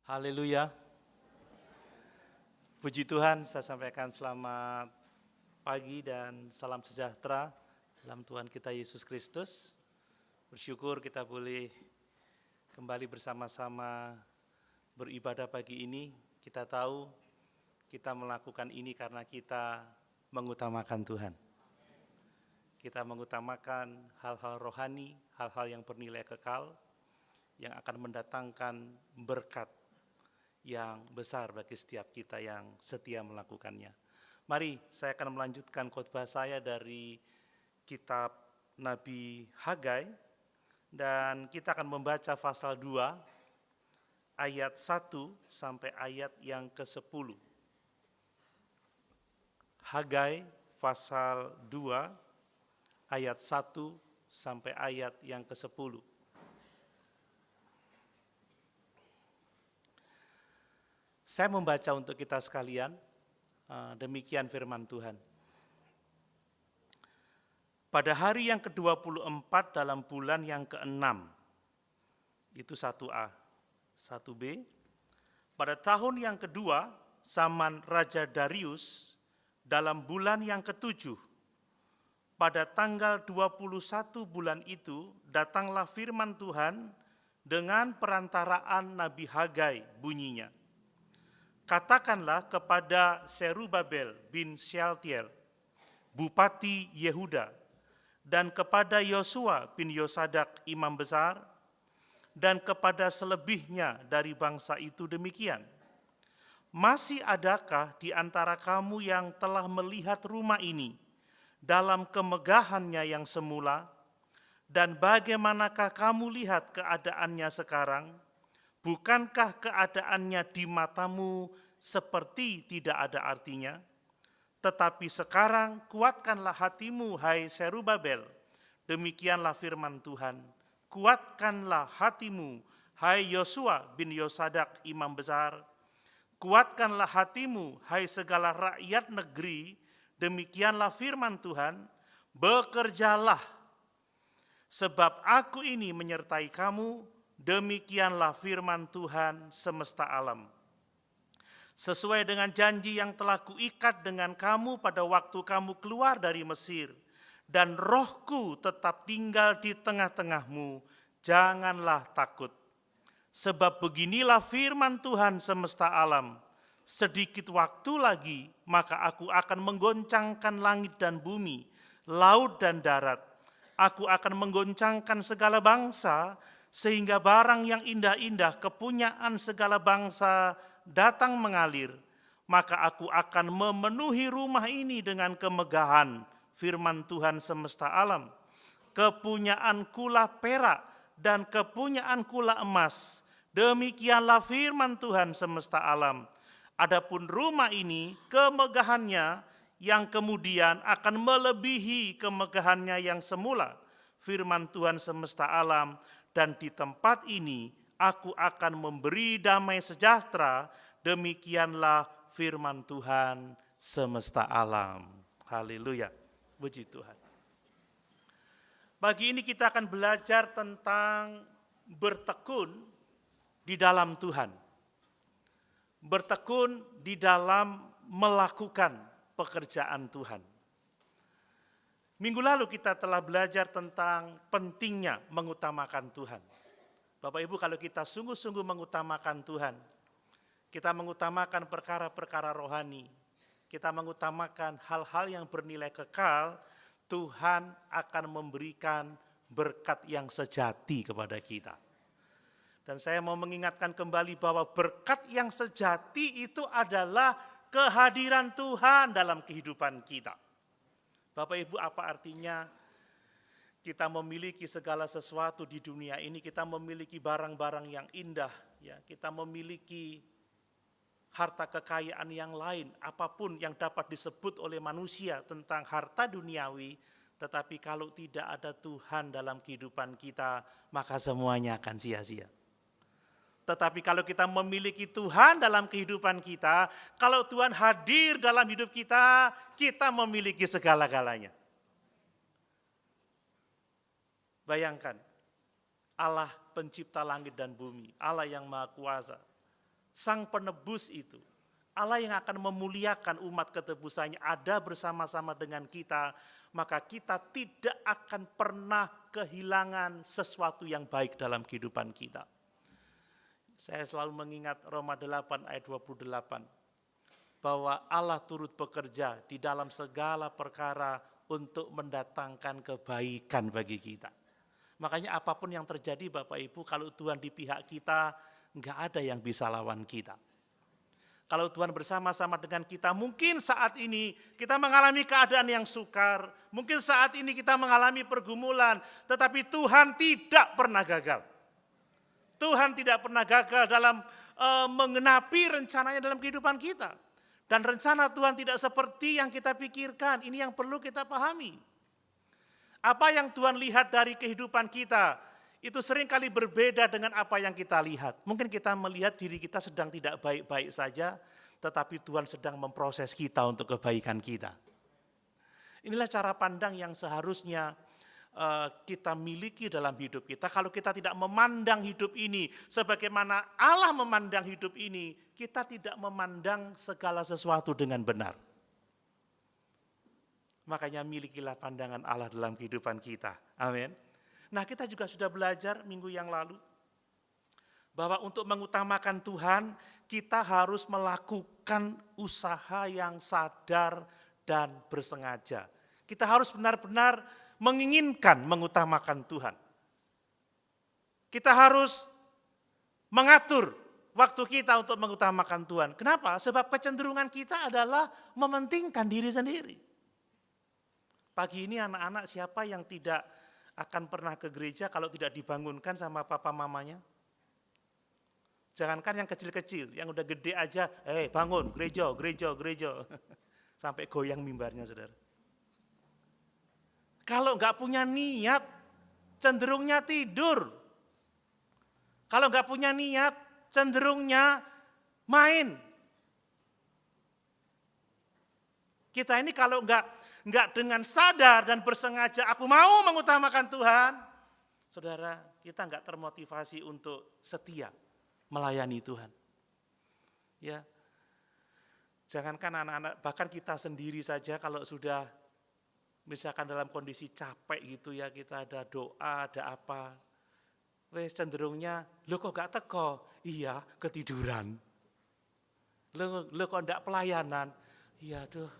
Haleluya. Puji Tuhan, saya sampaikan selamat pagi dan salam sejahtera dalam Tuhan kita Yesus Kristus. Bersyukur kita boleh kembali bersama-sama beribadah pagi ini. Kita tahu kita melakukan ini karena kita mengutamakan Tuhan. Kita mengutamakan hal-hal rohani, hal-hal yang bernilai kekal, yang akan mendatangkan berkat yang besar bagi setiap kita yang setia melakukannya. Mari saya akan melanjutkan khotbah saya dari kitab Nabi Hagai, dan kita akan membaca pasal 2 ayat 1 sampai ayat yang ke-10. Hagai pasal 2 ayat 1 sampai ayat yang ke-10. Saya membaca untuk kita sekalian, demikian firman Tuhan. Pada hari yang ke-24 dalam bulan yang ke-6, itu 1A, 1B, pada tahun yang kedua, zaman Raja Darius, dalam bulan yang ke-7, pada tanggal 21 bulan itu, datanglah firman Tuhan dengan perantaraan Nabi Hagai bunyinya. Katakanlah kepada Serubabel bin Syaltiel, Bupati Yehuda, dan kepada Yosua bin Yosadak imam besar, dan kepada selebihnya dari bangsa itu demikian. Masih adakah di antara kamu yang telah melihat rumah ini dalam kemegahannya yang semula, dan bagaimanakah kamu lihat keadaannya sekarang? Bukankah keadaannya di matamu seperti tidak ada artinya? Tetapi sekarang kuatkanlah hatimu, hai Serubabel. Demikianlah firman Tuhan. Kuatkanlah hatimu, hai Yosua bin Yosadak imam besar. Kuatkanlah hatimu, hai segala rakyat negeri. Demikianlah firman Tuhan. Bekerjalah, sebab aku ini menyertai kamu. Demikianlah firman Tuhan semesta alam. Sesuai dengan janji yang telah kuikat dengan kamu pada waktu kamu keluar dari Mesir, dan rohku tetap tinggal di tengah-tengahmu, janganlah takut. Sebab beginilah firman Tuhan semesta alam, sedikit waktu lagi maka aku akan menggoncangkan langit dan bumi, laut dan darat. Aku akan menggoncangkan segala bangsa, sehingga barang yang indah-indah kepunyaan segala bangsa datang mengalir, maka aku akan memenuhi rumah ini dengan kemegahan, firman Tuhan semesta alam. Kepunyaan kula perak dan kepunyaan kula emas, demikianlah firman Tuhan semesta alam. Adapun rumah ini, kemegahannya yang kemudian akan melebihi kemegahannya yang semula, firman Tuhan semesta alam. Dan di tempat ini aku akan memberi damai sejahtera, demikianlah firman Tuhan semesta alam. Haleluya, puji Tuhan. Pagi ini kita akan belajar tentang bertekun di dalam Tuhan. Bertekun di dalam melakukan pekerjaan Tuhan. Minggu lalu kita telah belajar tentang pentingnya mengutamakan Tuhan. Bapak Ibu, kalau kita sungguh-sungguh mengutamakan Tuhan, kita mengutamakan perkara-perkara rohani, kita mengutamakan hal-hal yang bernilai kekal, Tuhan akan memberikan berkat yang sejati kepada kita. Dan saya mau mengingatkan kembali bahwa berkat yang sejati itu adalah kehadiran Tuhan dalam kehidupan kita. Bapak Ibu, apa artinya kita memiliki segala sesuatu di dunia ini, kita memiliki barang-barang yang indah, ya, kita memiliki harta kekayaan yang lain, apapun yang dapat disebut oleh manusia tentang harta duniawi, tetapi kalau tidak ada Tuhan dalam kehidupan kita, maka semuanya akan sia-sia. Tetapi kalau kita memiliki Tuhan dalam kehidupan kita, kalau Tuhan hadir dalam hidup kita, kita memiliki segala-galanya. Bayangkan, Allah pencipta langit dan bumi, Allah yang Maha Kuasa, Sang penebus itu, Allah yang akan memuliakan umat ketebusannya ada bersama-sama dengan kita, maka kita tidak akan pernah kehilangan sesuatu yang baik dalam kehidupan kita. Saya selalu mengingat Roma 8 ayat 28, bahwa Allah turut bekerja di dalam segala perkara untuk mendatangkan kebaikan bagi kita. Makanya apapun yang terjadi Bapak Ibu, kalau Tuhan di pihak kita, enggak ada yang bisa lawan kita. Kalau Tuhan bersama-sama dengan kita, mungkin saat ini kita mengalami keadaan yang sukar, mungkin saat ini kita mengalami pergumulan, tetapi Tuhan tidak pernah gagal. Tuhan tidak pernah gagal dalam mengenapi rencananya dalam kehidupan kita. Dan rencana Tuhan tidak seperti yang kita pikirkan, ini yang perlu kita pahami. Apa yang Tuhan lihat dari kehidupan kita, itu seringkali berbeda dengan apa yang kita lihat. Mungkin kita melihat diri kita sedang tidak baik-baik saja, tetapi Tuhan sedang memproses kita untuk kebaikan kita. Inilah cara pandang yang seharusnya kita miliki dalam hidup kita. Kalau kita tidak memandang hidup ini sebagaimana Allah memandang hidup ini, kita tidak memandang segala sesuatu dengan benar. Makanya milikilah pandangan Allah dalam kehidupan kita. Amin. Nah, kita juga sudah belajar minggu yang lalu bahwa untuk mengutamakan Tuhan, kita harus melakukan usaha yang sadar dan bersengaja. Kita harus benar-benar menginginkan mengutamakan Tuhan. Kita harus mengatur waktu kita untuk mengutamakan Tuhan. Kenapa? Sebab kecenderungan kita adalah mementingkan diri sendiri. Pagi ini anak-anak siapa yang tidak akan pernah ke gereja kalau tidak dibangunkan sama papa mamanya? Jangankan yang kecil-kecil, yang udah gede aja, bangun, gereja, gereja, gereja. Sampai goyang mimbarnya, saudara. Kalau nggak punya niat, cenderungnya tidur. Kalau nggak punya niat, cenderungnya main. Kita ini kalau nggak dengan sadar dan bersengaja, aku mau mengutamakan Tuhan, saudara, kita nggak termotivasi untuk setia melayani Tuhan. Ya, jangankan anak-anak, bahkan kita sendiri saja kalau sudah misalkan dalam kondisi capek gitu ya, kita ada doa, ada apa, wes cenderungnya, lo kok gak teko? Iya, ketiduran. Lo kok gak pelayanan? Iya, aduh,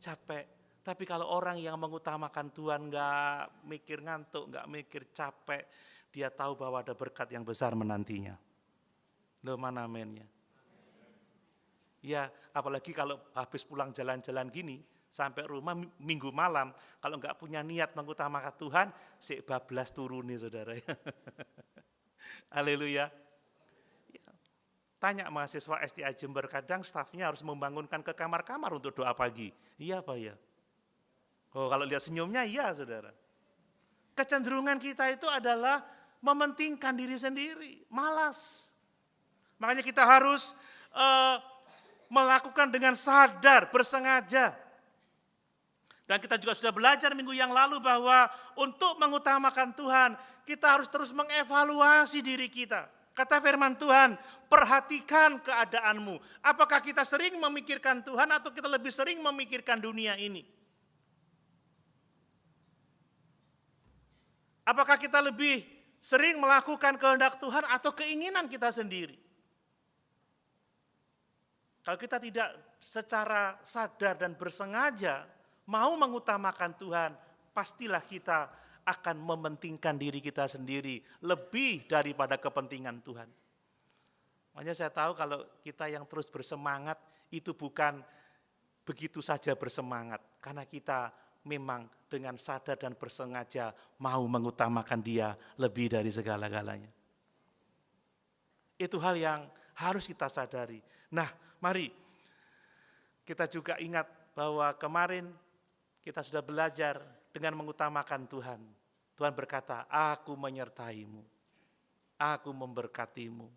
capek. Tapi kalau orang yang mengutamakan Tuhan gak mikir ngantuk, gak mikir capek, dia tahu bahwa ada berkat yang besar menantinya. Lo mana amennya? Ya, apalagi kalau habis pulang jalan-jalan gini, sampai rumah minggu malam, kalau nggak punya niat mengutamakan Tuhan, bablas turun nih saudara. Haleluya. Ya. Tanya mahasiswa STA Jember, kadang stafnya harus membangunkan ke kamar-kamar untuk doa pagi. Iya Pak ya? Oh kalau lihat senyumnya iya saudara. Kecenderungan kita itu adalah mementingkan diri sendiri, malas. Makanya kita harus melakukan dengan sadar, bersengaja. Dan kita juga sudah belajar minggu yang lalu bahwa untuk mengutamakan Tuhan, kita harus terus mengevaluasi diri kita. Kata firman Tuhan, perhatikan keadaanmu. Apakah kita sering memikirkan Tuhan atau kita lebih sering memikirkan dunia ini? Apakah kita lebih sering melakukan kehendak Tuhan atau keinginan kita sendiri? Kalau kita tidak secara sadar dan bersengaja mau mengutamakan Tuhan, pastilah kita akan mementingkan diri kita sendiri lebih daripada kepentingan Tuhan. Makanya saya tahu kalau kita yang terus bersemangat itu bukan begitu saja bersemangat, karena kita memang dengan sadar dan bersengaja mau mengutamakan Dia lebih dari segala-galanya. Itu hal yang harus kita sadari. Nah, mari kita juga ingat bahwa kemarin kita sudah belajar dengan mengutamakan Tuhan. Tuhan berkata, aku menyertaimu, aku memberkatimu,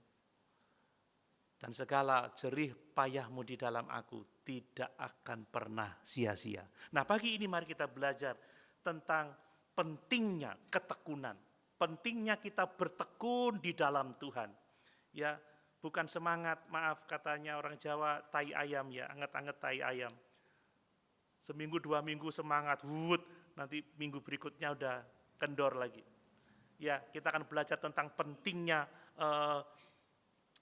dan segala jerih payahmu di dalam aku tidak akan pernah sia-sia. Nah pagi ini mari kita belajar tentang pentingnya ketekunan, pentingnya kita bertekun di dalam Tuhan. Ya, Bukan semangat, maaf katanya orang Jawa, tai ayam ya, anget-anget tai ayam. Seminggu 2 minggu semangat, nanti minggu berikutnya udah kendor lagi. Ya, kita akan belajar tentang pentingnya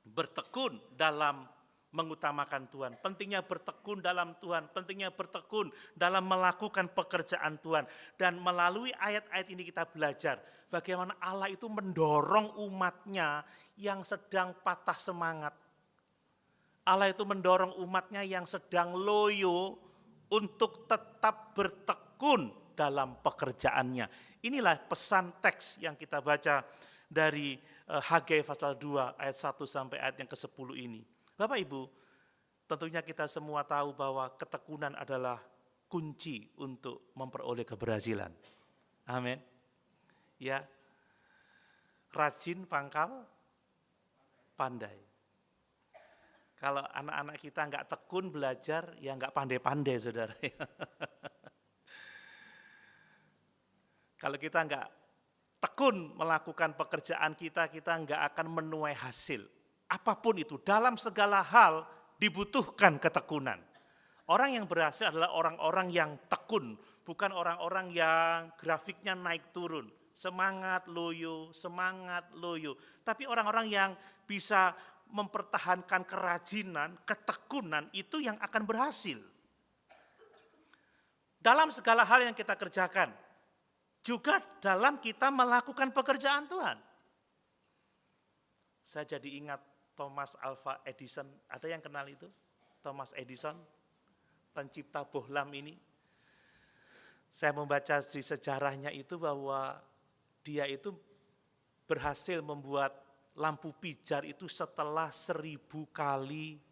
bertekun dalam mengutamakan Tuhan, pentingnya bertekun dalam Tuhan, pentingnya bertekun dalam melakukan pekerjaan Tuhan. Dan melalui ayat-ayat ini kita belajar bagaimana Allah itu mendorong umatnya yang sedang patah semangat. Allah itu mendorong umatnya yang sedang loyo untuk tetap bertekun dalam pekerjaannya. Inilah pesan teks yang kita baca dari Hagai pasal 2 ayat 1 sampai ayat yang ke-10 ini. Bapak Ibu, tentunya kita semua tahu bahwa ketekunan adalah kunci untuk memperoleh keberhasilan. Amin. Ya. Rajin pangkal pandai. Kalau anak-anak kita nggak tekun belajar, ya nggak pandai-pandai, saudara. Kalau kita nggak tekun melakukan pekerjaan kita nggak akan menuai hasil. Apapun itu, dalam segala hal dibutuhkan ketekunan. Orang yang berhasil adalah orang-orang yang tekun, bukan orang-orang yang grafiknya naik turun. Semangat loyo. Tapi orang-orang yang bisa mempertahankan kerajinan, ketekunan itu yang akan berhasil. Dalam segala hal yang kita kerjakan, juga dalam kita melakukan pekerjaan Tuhan. Saya jadi ingat Thomas Alva Edison, ada yang kenal itu? Thomas Edison, pencipta bohlam ini. Saya membaca di sejarahnya itu bahwa dia itu berhasil membuat lampu pijar itu setelah 1000 kali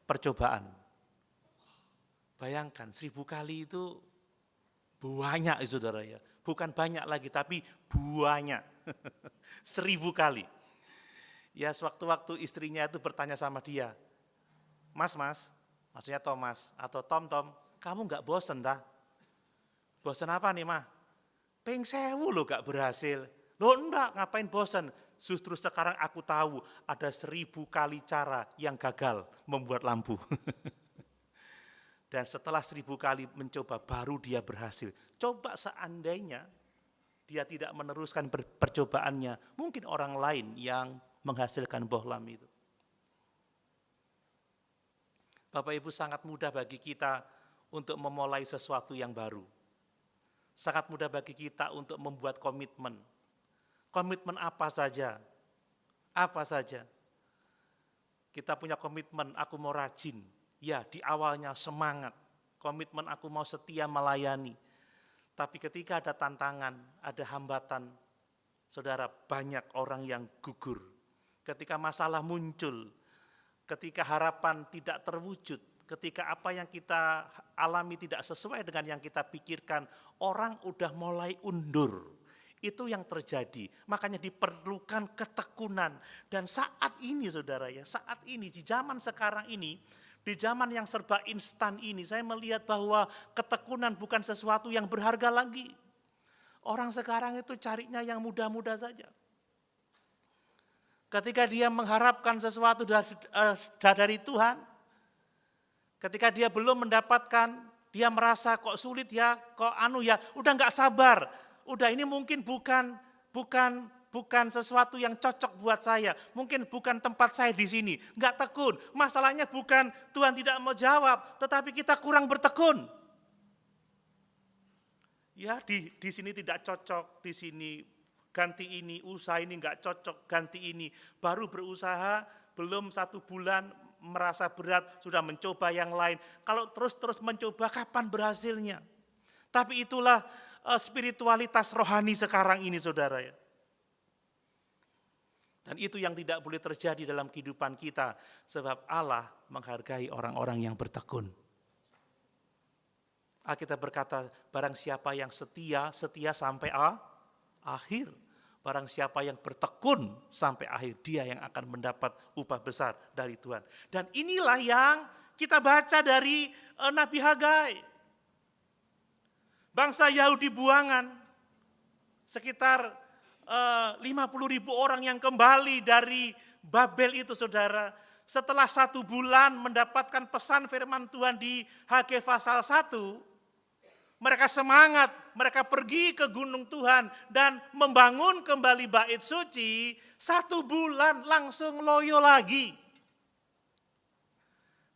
percobaan. Bayangkan 1000 kali itu banyak, saudara ya. Bukan banyak lagi, tapi banyak. 1000 kali. Ya, sewaktu-waktu istrinya itu bertanya sama dia, Mas, maksudnya Thomas, atau Tom, kamu nggak bosen dah? Bosen apa nih, Mah? Peng 1000 loh gak berhasil. Loh enggak, ngapain bosen? Justru sekarang aku tahu ada 1000 kali cara yang gagal membuat lampu. Dan setelah 1000 kali mencoba baru dia berhasil. Coba seandainya dia tidak meneruskan percobaannya, mungkin orang lain yang menghasilkan bohlam itu. Bapak Ibu, sangat mudah bagi kita untuk memulai sesuatu yang baru. Sangat mudah bagi kita untuk membuat komitmen. Komitmen apa saja? Apa saja? Kita punya komitmen, aku mau rajin. Ya, di awalnya semangat. Komitmen aku mau setia melayani. Tapi ketika ada tantangan, ada hambatan, saudara, banyak orang yang gugur. Ketika masalah muncul, ketika harapan tidak terwujud, ketika apa yang kita alami tidak sesuai dengan yang kita pikirkan, orang udah mulai undur. Itu yang terjadi, makanya diperlukan ketekunan. Dan saat ini saudara ya, saat ini di zaman sekarang ini, di zaman yang serba instan ini, saya melihat bahwa ketekunan bukan sesuatu yang berharga lagi. Orang sekarang itu carinya yang mudah-mudah saja. Ketika dia mengharapkan sesuatu dari Tuhan, ketika dia belum mendapatkan, dia merasa kok sulit ya, kok udah nggak sabar. Udah ini mungkin bukan sesuatu yang cocok buat saya. Mungkin bukan tempat saya di sini. Enggak tekun. Masalahnya bukan Tuhan tidak mau jawab, tetapi kita kurang bertekun. Ya, di sini tidak cocok, di sini ganti ini, usaha ini enggak cocok, ganti ini. Baru berusaha, belum 1 bulan merasa berat, sudah mencoba yang lain. Kalau terus mencoba, kapan berhasilnya? Tapi itulah spiritualitas rohani sekarang ini, saudara ya. Dan itu yang tidak boleh terjadi dalam kehidupan kita, sebab Allah menghargai orang-orang yang bertekun. Alkitab berkata, barang siapa yang setia sampai akhir. Barang siapa yang bertekun sampai akhir, dia yang akan mendapat upah besar dari Tuhan. Dan inilah yang kita baca dari Nabi Hagai. Bangsa Yahudi buangan, sekitar 50.000 orang yang kembali dari Babel itu saudara, setelah 1 bulan mendapatkan pesan firman Tuhan di Hagai pasal 1, mereka semangat, mereka pergi ke gunung Tuhan dan membangun kembali bait suci, 1 bulan langsung loyo lagi.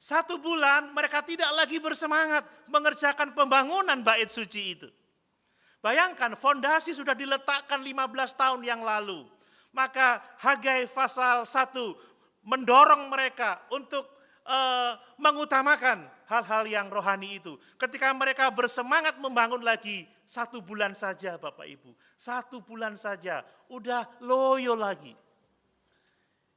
1 bulan mereka tidak lagi bersemangat mengerjakan pembangunan bait suci itu. Bayangkan fondasi sudah diletakkan 15 tahun yang lalu. Maka Hagai pasal 1 mendorong mereka untuk mengutamakan hal-hal yang rohani itu. Ketika mereka bersemangat membangun lagi, 1 bulan saja Bapak Ibu. 1 bulan saja, udah loyo lagi.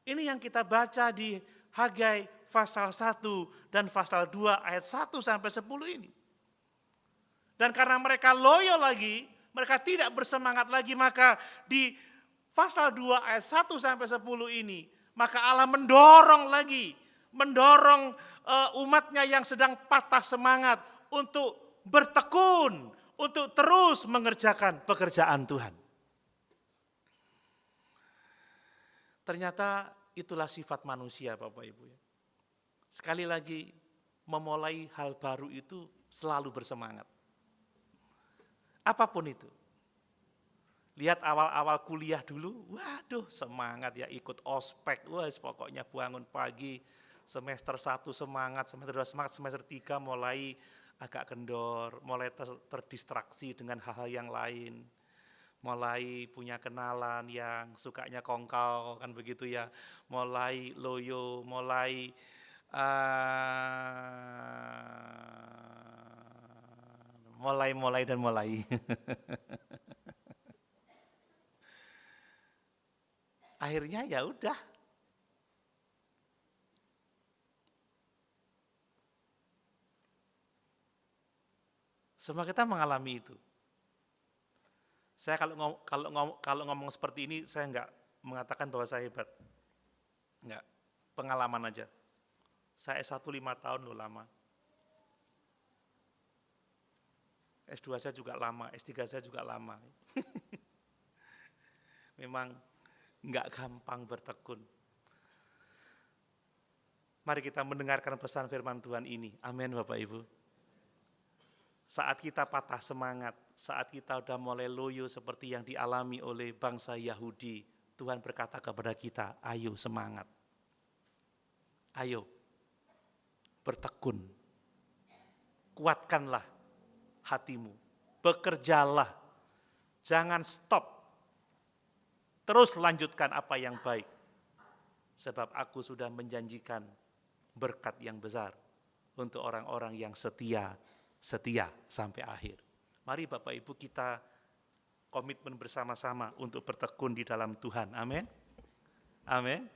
Ini yang kita baca di Hagai pasal 1 dan pasal 2 ayat 1 sampai 10 ini. Dan karena mereka loyo lagi, mereka tidak bersemangat lagi, maka di pasal 2 ayat 1 sampai 10 ini, maka Allah mendorong lagi, mendorong umatnya yang sedang patah semangat untuk bertekun, untuk terus mengerjakan pekerjaan Tuhan. Ternyata itulah sifat manusia Bapak Ibu. Sekali lagi, memulai hal baru itu selalu bersemangat. Apapun itu. Lihat awal-awal kuliah dulu, waduh semangat ya ikut ospek, wah pokoknya bangun pagi, semester 1 semangat, semester 2 semangat, semester 3 mulai agak kendor, mulai terdistraksi dengan hal-hal yang lain, mulai punya kenalan yang sukanya kongkal kan begitu ya, mulai loyo, mulai dan mulai. Akhirnya ya udah. Semua kita mengalami itu. Saya kalau ngomong seperti ini, saya enggak mengatakan bahwa saya hebat. Enggak, pengalaman aja. Saya S1 5 tahun loh lama. S2 saya juga lama, S3 saya juga lama. Memang enggak gampang bertekun. Mari kita mendengarkan pesan firman Tuhan ini. Amin Bapak Ibu. Saat kita patah semangat, saat kita udah mulai loyo seperti yang dialami oleh bangsa Yahudi, Tuhan berkata kepada kita, ayo semangat. Ayo, bertekun. Kuatkanlah hatimu, bekerjalah, jangan stop. Terus lanjutkan apa yang baik. Sebab aku sudah menjanjikan berkat yang besar untuk orang-orang yang setia sampai akhir. Mari Bapak Ibu kita komitmen bersama-sama untuk bertekun di dalam Tuhan. Amin. Amin.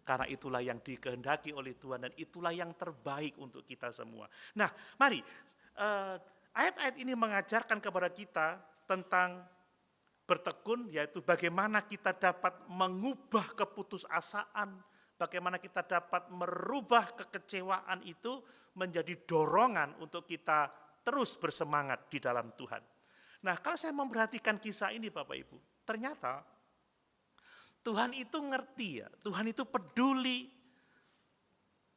Karena itulah yang dikehendaki oleh Tuhan dan itulah yang terbaik untuk kita semua. Nah, mari ayat-ayat ini mengajarkan kepada kita tentang bertekun, yaitu bagaimana kita dapat mengubah keputusasaan, bagaimana kita dapat merubah kekecewaan itu menjadi dorongan untuk kita terus bersemangat di dalam Tuhan. Nah, kalau saya memperhatikan kisah ini Bapak Ibu, ternyata Tuhan itu ngerti ya, Tuhan itu peduli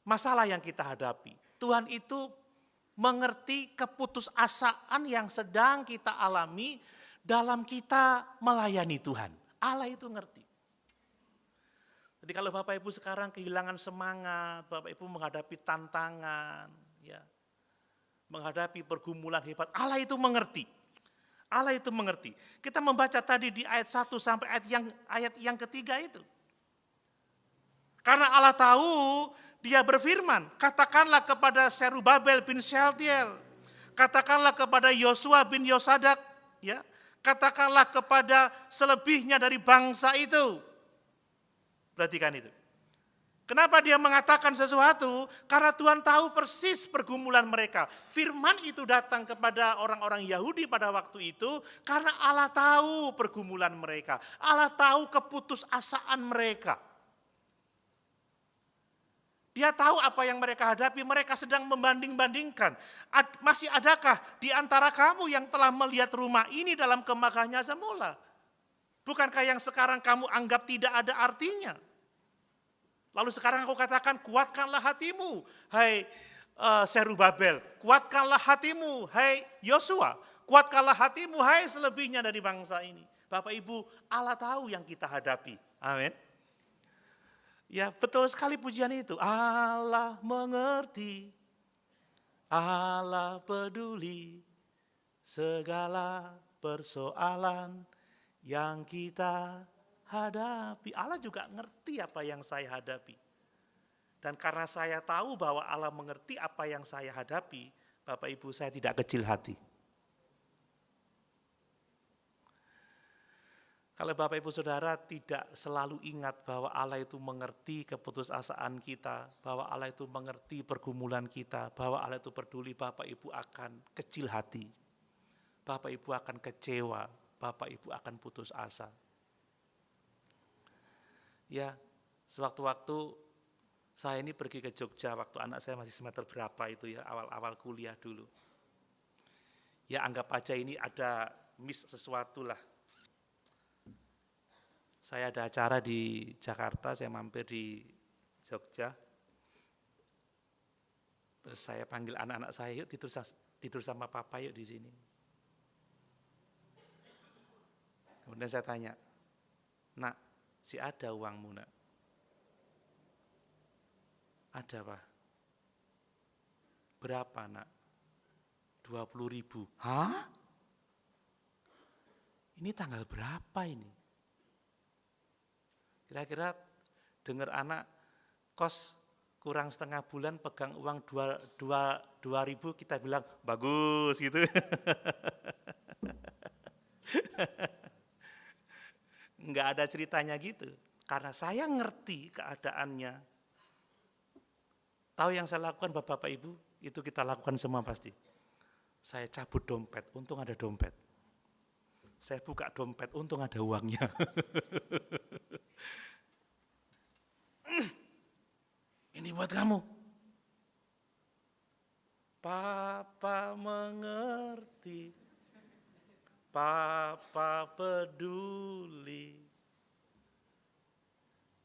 masalah yang kita hadapi. Tuhan itu mengerti keputusasaan yang sedang kita alami dalam kita melayani Tuhan. Allah itu ngerti. Jadi kalau Bapak Ibu sekarang kehilangan semangat, Bapak Ibu menghadapi tantangan, ya, menghadapi pergumulan hebat, Allah itu mengerti. Allah itu mengerti. Kita membaca tadi di ayat 1 sampai ayat yang ketiga itu. Karena Allah tahu, Dia berfirman, katakanlah kepada Serubabel bin Shealtiel, katakanlah kepada Yosua bin Yosadak, ya, katakanlah kepada selebihnya dari bangsa itu. Perhatikan itu. Kenapa dia mengatakan sesuatu? Karena Tuhan tahu persis pergumulan mereka. Firman itu datang kepada orang-orang Yahudi pada waktu itu karena Allah tahu pergumulan mereka. Allah tahu keputusasaan mereka. Dia tahu apa yang mereka hadapi, mereka sedang membanding-bandingkan. Masih adakah di antara kamu yang telah melihat rumah ini dalam kemegahnya semula? Bukankah yang sekarang kamu anggap tidak ada artinya? Lalu sekarang aku katakan, kuatkanlah hatimu, hai Serubabel. Kuatkanlah hatimu, hai Yosua. Kuatkanlah hatimu, hai selebihnya dari bangsa ini. Bapak Ibu, Allah tahu yang kita hadapi. Amin. Ya, betul sekali pujian itu. Allah mengerti, Allah peduli segala persoalan yang kita hadapi. Allah juga ngerti apa yang saya hadapi. Dan karena saya tahu bahwa Allah mengerti apa yang saya hadapi, Bapak Ibu, saya tidak kecil hati. Kalau Bapak Ibu Saudara tidak selalu ingat bahwa Allah itu mengerti keputusasaan kita, bahwa Allah itu mengerti pergumulan kita, bahwa Allah itu peduli, Bapak Ibu akan kecil hati. Bapak Ibu akan kecewa, Bapak Ibu akan putus asa. Ya, sewaktu-waktu saya ini pergi ke Jogja waktu anak saya masih semester berapa itu ya, awal-awal kuliah dulu. Ya anggap aja ini ada miss sesuatu lah. Saya ada acara di Jakarta, saya mampir di Jogja. Terus saya panggil anak-anak saya, yuk tidur sama papa yuk di sini. Kemudian saya tanya, nak, si ada uangmu nak? Ada Pak. Berapa nak? 20.000. Hah? Ini tanggal berapa ini? Kira-kira dengar anak kos kurang setengah bulan pegang uang 2.000 kita bilang bagus gitu. Enggak ada ceritanya gitu. Karena saya ngerti keadaannya. Tahu yang saya lakukan Bapak Ibu? Itu kita lakukan semua pasti. Saya cabut dompet, untung ada dompet. Saya buka dompet, untung ada uangnya. Ini buat kamu. Papa mengerti. Papa peduli.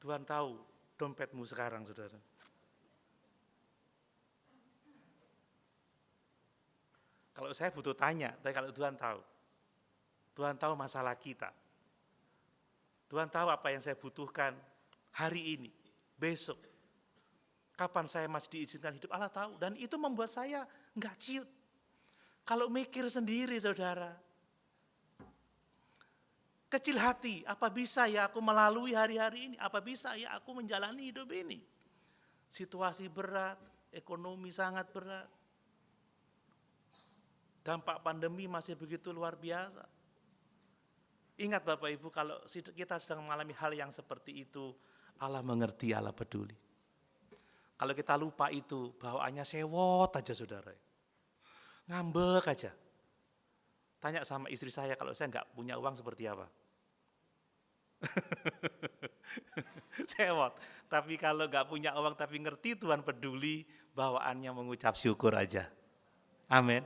Tuhan tahu dompetmu sekarang, saudara. Kalau saya butuh tanya, tapi kalau Tuhan tahu. Tuhan tahu masalah kita. Tuhan tahu apa yang saya butuhkan hari ini, besok. Kapan saya masih diizinkan hidup, Allah tahu. Dan itu membuat saya enggak ciut. Kalau mikir sendiri, saudara. Kecil hati, apa bisa ya aku melalui hari-hari ini? Apa bisa ya aku menjalani hidup ini? Situasi berat, ekonomi sangat berat. Dampak pandemi masih begitu luar biasa. Ingat Bapak Ibu, kalau kita sedang mengalami hal yang seperti itu, Allah mengerti, Allah peduli. Kalau kita lupa itu, bawaannya sewot aja saudara. Ngambek aja. Tanya sama istri saya, kalau saya nggak punya uang seperti apa? Sewot. Tapi kalau nggak punya uang tapi ngerti Tuhan peduli, bawaannya mengucap syukur aja. Amin.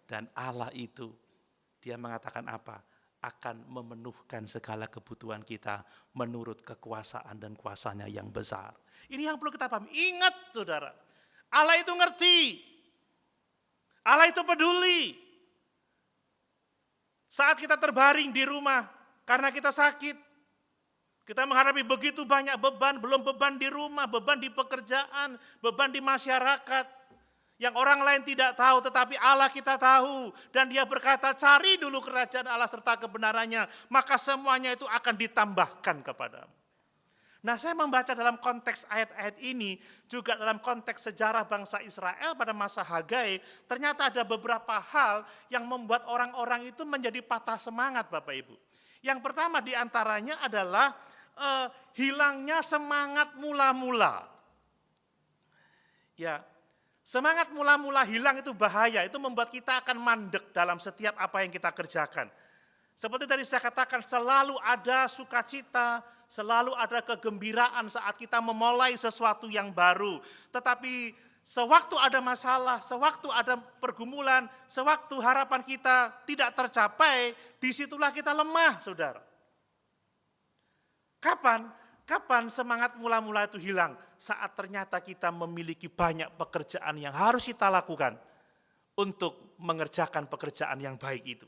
Dan Allah itu, dia mengatakan apa? Akan memenuhkan segala kebutuhan kita menurut kekuasaan dan kuasanya yang besar. Ini yang perlu kita pahami. Ingat saudara, Allah itu ngerti. Allah itu peduli. Saat kita terbaring di rumah karena kita sakit, kita menghadapi begitu banyak beban, belum beban di rumah, beban di pekerjaan, beban di masyarakat. Yang orang lain tidak tahu, tetapi Allah kita tahu. Dan dia berkata, cari dulu kerajaan Allah serta kebenarannya, maka semuanya itu akan ditambahkan kepadamu. Nah, saya membaca dalam konteks ayat-ayat ini, juga dalam konteks sejarah bangsa Israel pada masa Hagai, ternyata ada beberapa hal yang membuat orang-orang itu menjadi patah semangat Bapak Ibu. Yang pertama diantaranya adalah hilangnya semangat mula-mula. Ya, semangat mula-mula hilang itu bahaya, itu membuat kita akan mandek dalam setiap apa yang kita kerjakan. Seperti tadi saya katakan, selalu ada sukacita, selalu ada kegembiraan saat kita memulai sesuatu yang baru. Tetapi sewaktu ada masalah, sewaktu ada pergumulan, sewaktu harapan kita tidak tercapai, disitulah kita lemah, saudara. Kapan? Kapan semangat mula-mula itu hilang? Saat ternyata kita memiliki banyak pekerjaan yang harus kita lakukan untuk mengerjakan pekerjaan yang baik itu.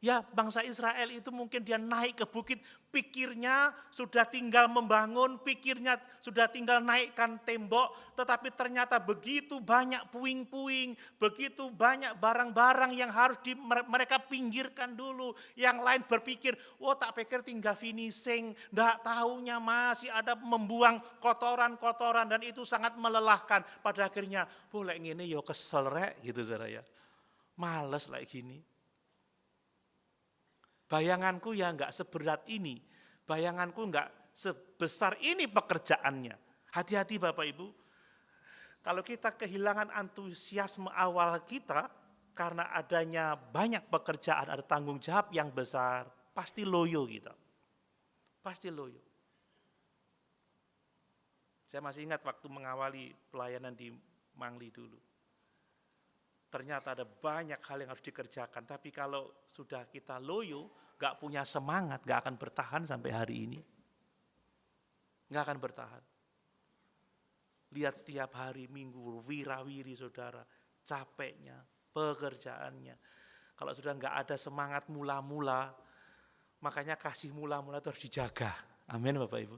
Ya, bangsa Israel itu mungkin dia naik ke bukit, pikirnya sudah tinggal membangun, pikirnya sudah tinggal naikkan tembok, tetapi ternyata begitu banyak puing-puing, begitu banyak barang-barang yang harus mereka pinggirkan dulu. Yang lain berpikir, tak pikir tinggal finishing, enggak tahunya masih ada membuang kotoran-kotoran dan itu sangat melelahkan. Pada akhirnya, boleh ngene yo kesel rek gitu saudara ya. Males like gini. Bayanganku ya enggak seberat ini, bayanganku enggak sebesar ini pekerjaannya. Hati-hati Bapak Ibu, kalau kita kehilangan antusiasme awal kita, karena adanya banyak pekerjaan, ada tanggung jawab yang besar, pasti loyo kita. Pasti loyo. Saya masih ingat waktu mengawali pelayanan di Mangli dulu. Ternyata ada banyak hal yang harus dikerjakan, tapi kalau sudah kita loyo, gak punya semangat, gak akan bertahan sampai hari ini. Gak akan bertahan. Lihat setiap hari, minggu, wirawiri saudara, capeknya, pekerjaannya. Kalau sudah gak ada semangat mula-mula, makanya kasih mula-mula itu harus dijaga. Amin Bapak Ibu.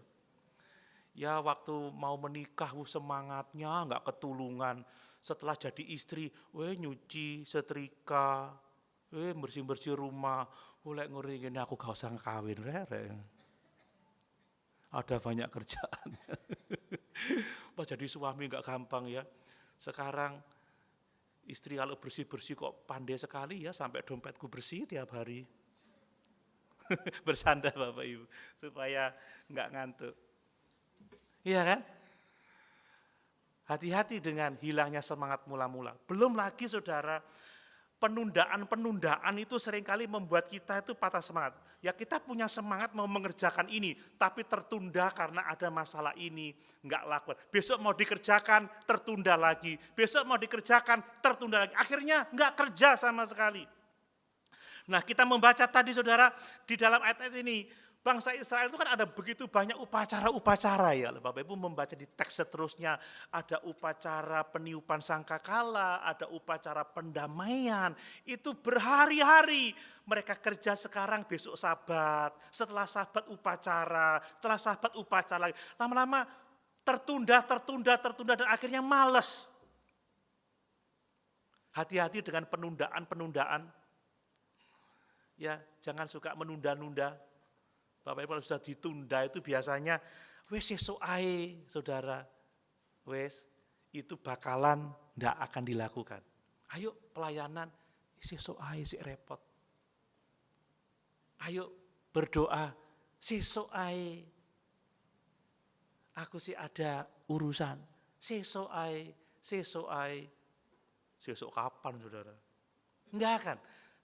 Ya waktu mau menikah semangatnya gak ketulungan. Setelah jadi istri, nyuci, setrika, bersih-bersih rumah, lek ngeri gini aku gak usah kawin, rere. Ada banyak kerjaan. Pas jadi suami gak gampang ya. Sekarang istri kalau bersih-bersih kok pandai sekali ya, sampai dompetku bersih tiap hari. Bersandar Bapak Ibu, supaya gak ngantuk. Iya kan? Hati-hati dengan hilangnya semangat mula-mula. Belum lagi saudara, penundaan-penundaan itu seringkali membuat kita itu patah semangat. Ya kita punya semangat mau mengerjakan ini, tapi tertunda karena ada masalah ini, enggak lakukan. Besok mau dikerjakan, tertunda lagi. Besok mau dikerjakan, tertunda lagi. Akhirnya enggak kerja sama sekali. Nah kita membaca tadi saudara, di dalam ayat-ayat ini, bangsa Israel itu kan ada begitu banyak upacara-upacara ya. Bapak Ibu membaca di teks seterusnya, ada upacara peniupan sangkakala, ada upacara pendamaian. Itu berhari-hari mereka kerja sekarang, besok sabat, setelah sabat upacara, setelah sabat upacara lagi. Lama-lama tertunda dan akhirnya malas. Hati-hati dengan penundaan-penundaan. Ya, jangan suka menunda-nunda. Bapak Ibu kalau sudah ditunda itu biasanya wes esuk ae saudara, wes itu bakalan ndak akan dilakukan. Ayo pelayanan esuk ae sik repot. Ayo berdoa sesuk ae. Aku sih ada urusan. Sesuk ae. Sesuk kapan saudara? Enggak akan.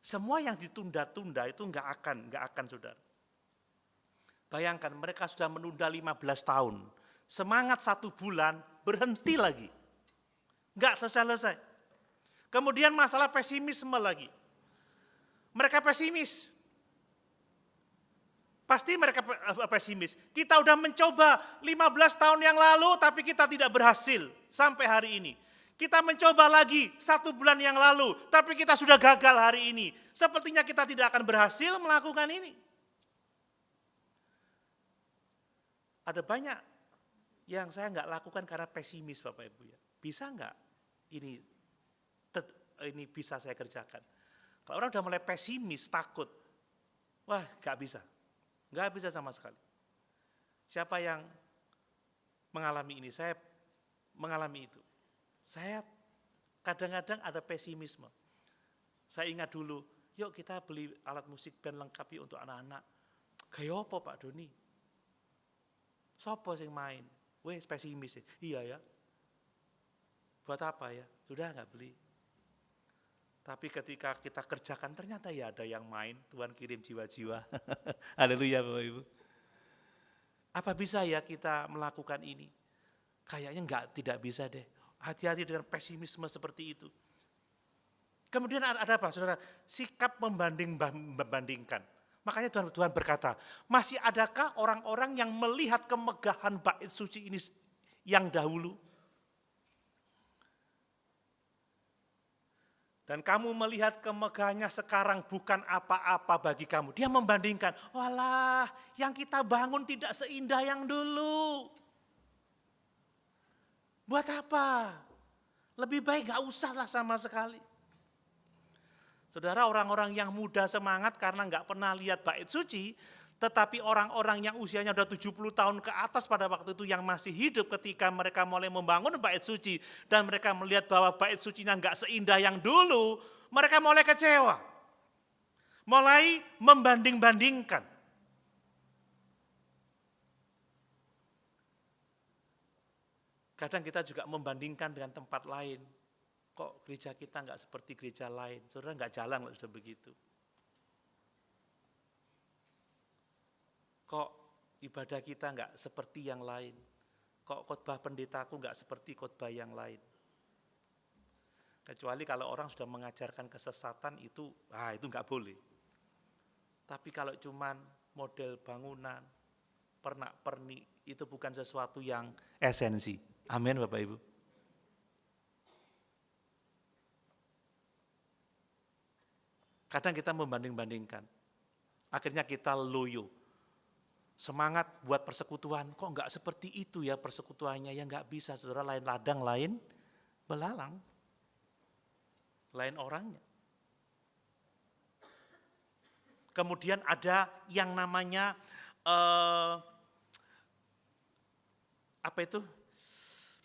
Semua yang ditunda-tunda itu enggak akan saudara. Bayangkan mereka sudah menunda 15 tahun. Semangat 1 bulan berhenti lagi. Enggak selesai-selesai. Kemudian masalah pesimisme lagi. Mereka pesimis. Pasti mereka pesimis. Kita udah mencoba 15 tahun yang lalu tapi kita tidak berhasil sampai hari ini. Kita mencoba lagi 1 bulan yang lalu tapi kita sudah gagal hari ini. Sepertinya kita tidak akan berhasil melakukan ini. Ada banyak yang saya enggak lakukan karena pesimis Bapak Ibu ya. Bisa enggak ini bisa saya kerjakan? Kalau orang udah mulai pesimis, takut, wah enggak bisa sama sekali. Siapa yang mengalami ini? Saya mengalami itu. Saya kadang-kadang ada pesimisme. Saya ingat dulu, yuk kita beli alat musik band lengkap yuk untuk anak-anak. Kayak apa Pak Doni? Sopo sing main? Wes pesimis ya. Iya ya. Buat apa ya? Sudah enggak beli. Tapi ketika kita kerjakan ternyata ya ada yang main, Tuhan kirim jiwa-jiwa. Haleluya Bapak Ibu. Apa bisa ya kita melakukan ini? Kayaknya tidak bisa deh. Hati-hati dengan pesimisme seperti itu. Kemudian ada apa saudara? Sikap membandingkan. Makanya Tuhan berkata, masih adakah orang-orang yang melihat kemegahan bait suci ini yang dahulu? Dan kamu melihat kemegahannya sekarang bukan apa-apa bagi kamu. Dia membandingkan, walah yang kita bangun tidak seindah yang dulu. Buat apa? Lebih baik gak usah lah sama sekali. Saudara, orang-orang yang muda semangat karena gak pernah lihat bait suci, tetapi orang-orang yang usianya udah 70 tahun ke atas pada waktu itu yang masih hidup ketika mereka mulai membangun bait suci dan mereka melihat bahwa bait sucinya enggak seindah yang dulu, mereka mulai kecewa. Mulai membanding-bandingkan. Kadang kita juga membandingkan dengan tempat lain. Kok gereja kita enggak seperti gereja lain? Saudara enggak jalan kalau sudah begitu. Kok ibadah kita enggak seperti yang lain? Kok khotbah pendetaku enggak seperti khotbah yang lain? Kecuali kalau orang sudah mengajarkan kesesatan itu enggak boleh. Tapi kalau cuman model bangunan, pernak-pernik, itu bukan sesuatu yang esensi. Amin Bapak Ibu. Kadang kita membanding-bandingkan. Akhirnya kita loyo. Semangat buat persekutuan, kok enggak seperti itu ya persekutuannya, ya enggak bisa, saudara, lain ladang, lain belalang, lain orangnya. Kemudian ada yang namanya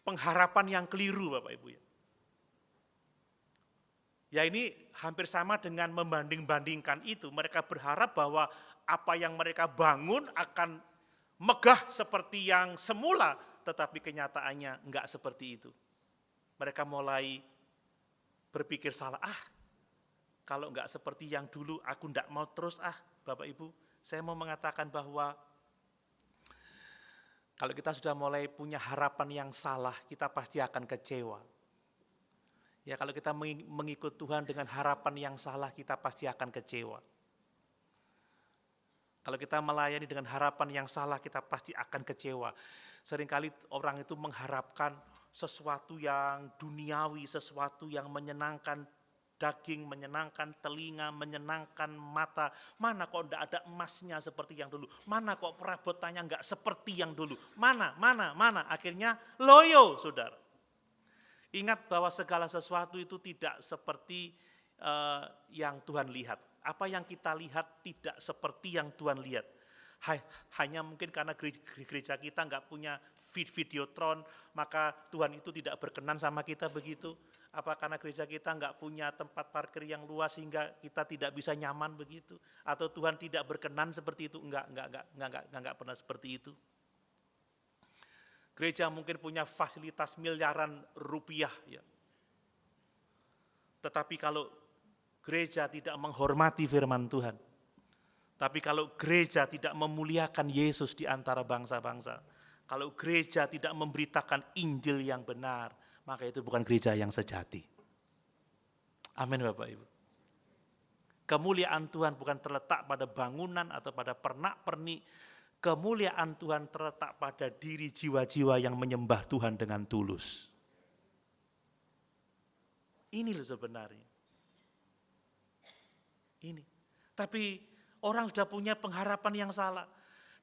pengharapan yang keliru Bapak Ibu ya. Ya ini hampir sama dengan membanding-bandingkan itu, mereka berharap bahwa apa yang mereka bangun akan megah seperti yang semula, tetapi kenyataannya enggak seperti itu. Mereka mulai berpikir salah, kalau enggak seperti yang dulu aku enggak mau terus Bapak Ibu. Saya mau mengatakan bahwa kalau kita sudah mulai punya harapan yang salah, kita pasti akan kecewa. Ya kalau kita mengikut Tuhan dengan harapan yang salah, kita pasti akan kecewa. Kalau kita melayani dengan harapan yang salah, kita pasti akan kecewa. Seringkali orang itu mengharapkan sesuatu yang duniawi, sesuatu yang menyenangkan daging, menyenangkan telinga, menyenangkan mata. Mana kok enggak ada emasnya seperti yang dulu? Mana kok perabotannya enggak seperti yang dulu? Mana? Akhirnya loyo, saudara. Ingat bahwa segala sesuatu itu tidak seperti yang Tuhan lihat. Apa yang kita lihat tidak seperti yang Tuhan lihat. Hanya mungkin karena gereja kita enggak punya videotron, maka Tuhan itu tidak berkenan sama kita begitu. Apa karena gereja kita enggak punya tempat parkir yang luas sehingga kita tidak bisa nyaman begitu? Atau Tuhan tidak berkenan seperti itu? Enggak pernah seperti itu. Gereja mungkin punya fasilitas miliaran rupiah ya. Tetapi kalau gereja tidak menghormati firman Tuhan, tapi kalau gereja tidak memuliakan Yesus di antara bangsa-bangsa, kalau gereja tidak memberitakan Injil yang benar, maka itu bukan gereja yang sejati. Amin Bapak Ibu. Kemuliaan Tuhan bukan terletak pada bangunan atau pada pernak-pernik. Kemuliaan Tuhan terletak pada diri jiwa-jiwa yang menyembah Tuhan dengan tulus. Ini loh sebenarnya. Ini. Tapi orang sudah punya pengharapan yang salah.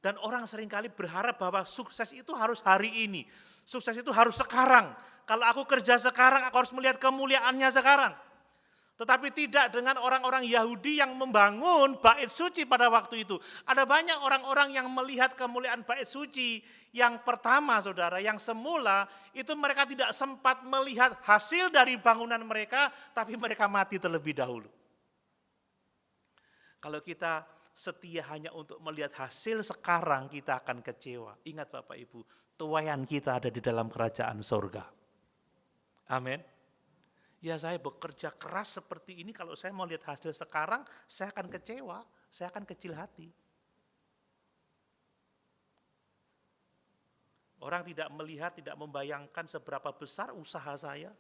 Dan orang seringkali berharap bahwa sukses itu harus hari ini. Sukses itu harus sekarang. Kalau aku kerja sekarang, aku harus melihat kemuliaannya sekarang. Tetapi tidak dengan orang-orang Yahudi yang membangun bait suci pada waktu itu. Ada banyak orang-orang yang melihat kemuliaan bait suci yang pertama, saudara, yang semula itu mereka tidak sempat melihat hasil dari bangunan mereka, tapi mereka mati terlebih dahulu. Kalau kita setia hanya untuk melihat hasil sekarang, kita akan kecewa. Ingat Bapak Ibu, tuayan kita ada di dalam kerajaan sorga. Amin. Ya saya bekerja keras seperti ini, kalau saya mau lihat hasil sekarang, saya akan kecewa, saya akan kecil hati. Orang tidak melihat, tidak membayangkan seberapa besar usaha saya.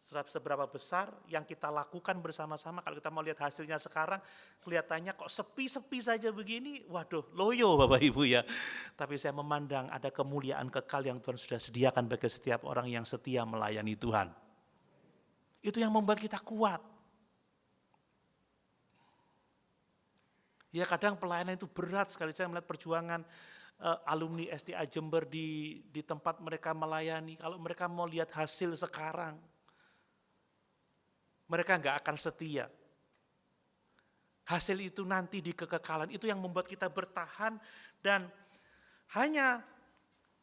seberapa besar yang kita lakukan bersama-sama. Kalau kita mau lihat hasilnya sekarang, kelihatannya kok sepi-sepi saja begini, waduh loyo Bapak Ibu ya. Tapi saya memandang ada kemuliaan kekal yang Tuhan sudah sediakan bagi setiap orang yang setia melayani Tuhan. Itu yang membuat kita kuat. Ya kadang pelayanan itu berat sekali, saya melihat perjuangan alumni STA Jember di tempat mereka melayani. Kalau mereka mau lihat hasil sekarang, mereka nggak akan setia. Hasil itu nanti di kekekalan, itu yang membuat kita bertahan dan hanya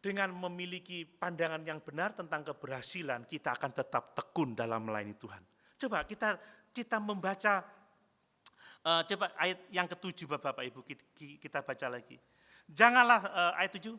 dengan memiliki pandangan yang benar tentang keberhasilan, kita akan tetap tekun dalam melayani Tuhan. Coba kita membaca, coba ayat yang ke-7 Bapak Ibu, kita baca lagi. Janganlah ayat 7,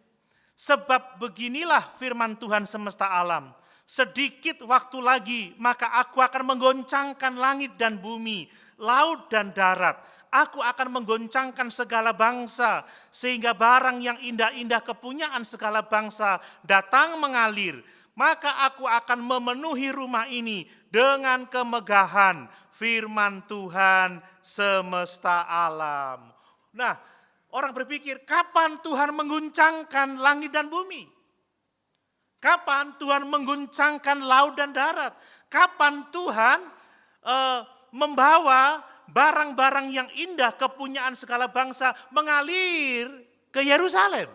sebab beginilah firman Tuhan semesta alam, sedikit waktu lagi maka aku akan menggoncangkan langit dan bumi, laut dan darat. Aku akan menggoncangkan segala bangsa, sehingga barang yang indah-indah kepunyaan segala bangsa datang mengalir. Maka aku akan memenuhi rumah ini dengan kemegahan firman Tuhan semesta alam. Nah, orang berpikir, kapan Tuhan mengguncangkan langit dan bumi? Kapan Tuhan mengguncangkan laut dan darat? Kapan Tuhan membawa barang-barang yang indah kepunyaan segala bangsa mengalir ke Yerusalem?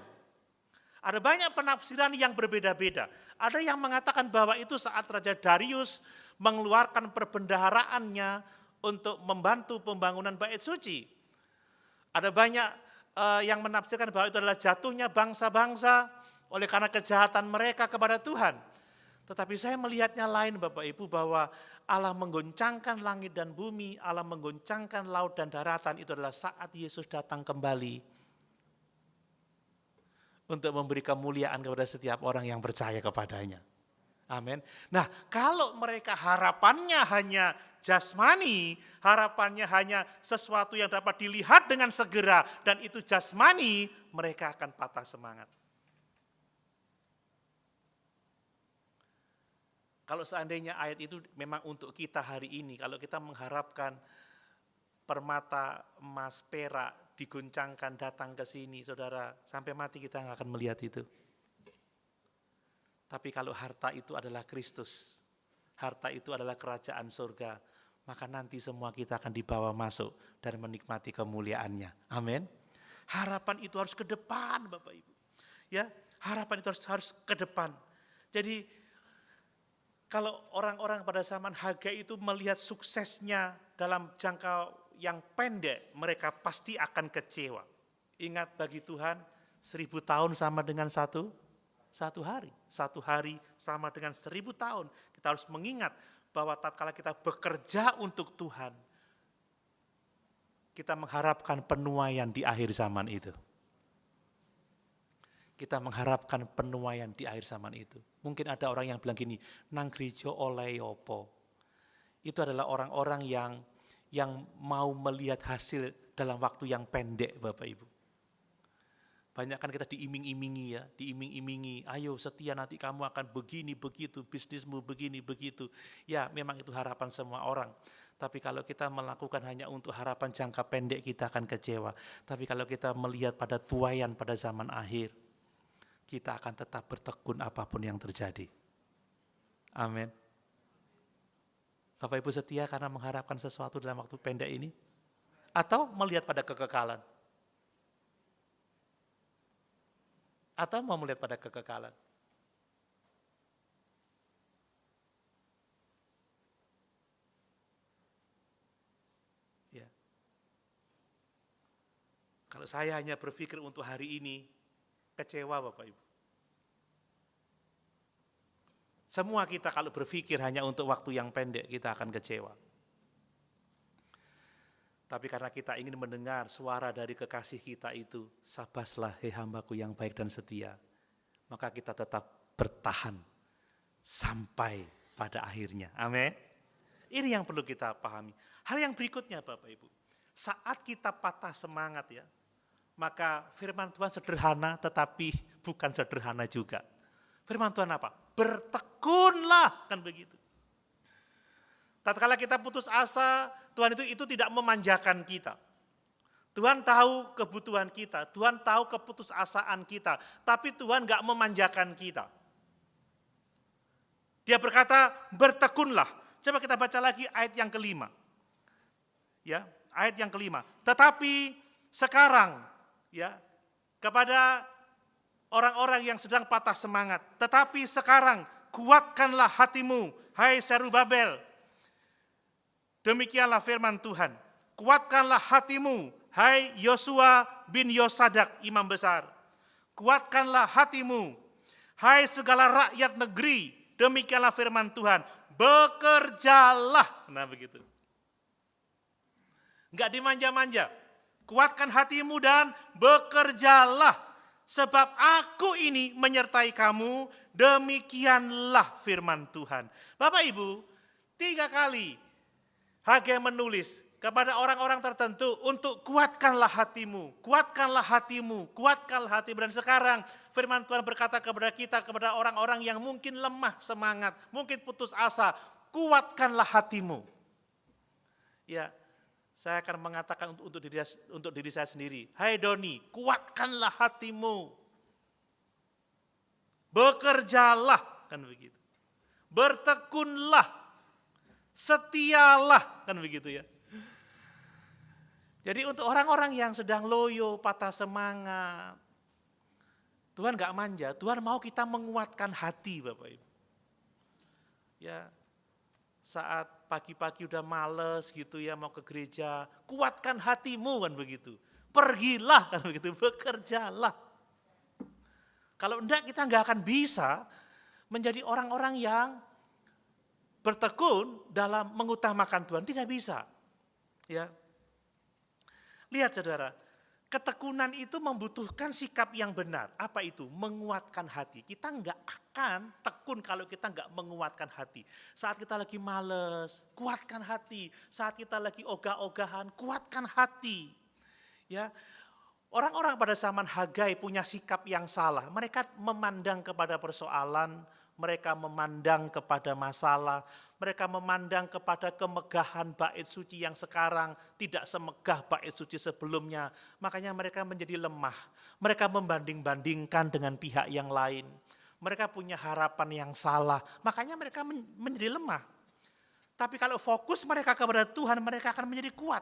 Ada banyak penafsiran yang berbeda-beda. Ada yang mengatakan bahwa itu saat Raja Darius mengeluarkan perbendaharaannya untuk membantu pembangunan Bait Suci. Ada banyak yang menafsirkan bahwa itu adalah jatuhnya bangsa-bangsa oleh karena kejahatan mereka kepada Tuhan. Tetapi saya melihatnya lain Bapak Ibu, bahwa Allah menggoncangkan langit dan bumi, Allah menggoncangkan laut dan daratan, itu adalah saat Yesus datang kembali untuk memberi kemuliaan kepada setiap orang yang percaya kepadanya. Amin. Nah, kalau mereka harapannya hanya jasmani, harapannya hanya sesuatu yang dapat dilihat dengan segera dan itu jasmani, mereka akan patah semangat. Kalau seandainya ayat itu memang untuk kita hari ini, kalau kita mengharapkan permata emas perak diguncangkan datang ke sini, saudara, sampai mati kita nggak akan melihat itu. Tapi kalau harta itu adalah Kristus, harta itu adalah kerajaan surga, maka nanti semua kita akan dibawa masuk dan menikmati kemuliaannya. Amin. Harapan itu harus ke depan Bapak Ibu. Ya, harapan itu harus ke depan. Jadi kalau orang-orang pada zaman Hagai itu melihat suksesnya dalam jangka yang pendek, mereka pasti akan kecewa. Ingat, bagi Tuhan 1000 tahun sama dengan satu hari. 1 hari sama dengan 1000 tahun. Kita harus mengingat bahwa tatkala kita bekerja untuk Tuhan, kita mengharapkan penuaian di akhir zaman itu. Kita mengharapkan penuaian di akhir zaman itu. Mungkin ada orang yang bilang gini, nang gereja oleh opo. Itu adalah orang-orang yang mau melihat hasil dalam waktu yang pendek Bapak Ibu. Banyak kan kita diiming-imingi ya, diiming-imingi, ayo setia nanti kamu akan begini, begitu, bisnismu begini, begitu. Ya memang itu harapan semua orang. Tapi kalau kita melakukan hanya untuk harapan jangka pendek, kita akan kecewa. Tapi kalau kita melihat pada tuaian pada zaman akhir, kita akan tetap bertekun apapun yang terjadi. Amin. Bapak Ibu setia karena mengharapkan sesuatu dalam waktu pendek ini? Atau melihat pada kekekalan? Atau mau melihat pada kekekalan? Ya. Kalau saya hanya berpikir untuk hari ini, kecewa Bapak Ibu. Semua kita kalau berpikir hanya untuk waktu yang pendek, kita akan kecewa. Tapi karena kita ingin mendengar suara dari kekasih kita itu, sabaslah hei hambaku yang baik dan setia, maka kita tetap bertahan sampai pada akhirnya. Amin. Ini yang perlu kita pahami. Hal yang berikutnya Bapak Ibu, saat kita patah semangat ya, maka firman Tuhan sederhana tetapi bukan sederhana juga. Firman Tuhan apa? Bertekunlah, kan begitu. Tatkala kita putus asa, Tuhan itu tidak memanjakan kita. Tuhan tahu kebutuhan kita, Tuhan tahu keputusasaan kita, tapi Tuhan gak memanjakan kita. Dia berkata, bertekunlah. Coba kita baca lagi ayat yang kelima. Ya, ayat yang kelima. Tetapi sekarang, ya, kepada orang-orang yang sedang patah semangat, tetapi sekarang kuatkanlah hatimu, hai Zerubabel. Demikianlah firman Tuhan. Kuatkanlah hatimu, hai Yosua bin Yosadak, imam besar. Kuatkanlah hatimu, hai segala rakyat negeri. Demikianlah firman Tuhan. Bekerjalah. Nah begitu. Enggak dimanja-manja. Kuatkan hatimu dan bekerjalah. Sebab aku ini menyertai kamu. Demikianlah firman Tuhan. Bapak Ibu, 3 kali Hagai menulis kepada orang-orang tertentu untuk kuatkanlah hatimu, kuatkanlah hatimu, kuatkanlah hatimu. Dan sekarang firman Tuhan berkata kepada kita, kepada orang-orang yang mungkin lemah semangat, mungkin putus asa, kuatkanlah hatimu. Ya, saya akan mengatakan untuk diri saya sendiri, hai Doni, kuatkanlah hatimu. Bekerjalah, kan begitu. Bertekunlah, setialah, kan begitu ya. Jadi untuk orang-orang yang sedang loyo, patah semangat, Tuhan gak manja, Tuhan mau kita menguatkan hati Bapak Ibu. Ya, saat pagi-pagi udah males gitu ya mau ke gereja, kuatkan hatimu kan begitu. Pergilah kan begitu, bekerjalah. Kalau enggak kita gak akan bisa menjadi orang-orang yang bertekun dalam mengutamakan Tuhan, tidak bisa. Ya. Lihat saudara, ketekunan itu membutuhkan sikap yang benar. Apa itu? Menguatkan hati. Kita enggak akan tekun kalau kita enggak menguatkan hati. Saat kita lagi males, kuatkan hati. Saat kita lagi ogah-ogahan, kuatkan hati. Ya. Orang-orang pada zaman Hagai punya sikap yang salah. Mereka memandang kepada persoalan, mereka memandang kepada masalah, mereka memandang kepada kemegahan bait suci yang sekarang tidak semegah bait suci sebelumnya. Makanya mereka menjadi lemah. Mereka membanding-bandingkan dengan pihak yang lain. Mereka punya harapan yang salah. Makanya mereka menjadi lemah. Tapi kalau fokus mereka kepada Tuhan, mereka akan menjadi kuat.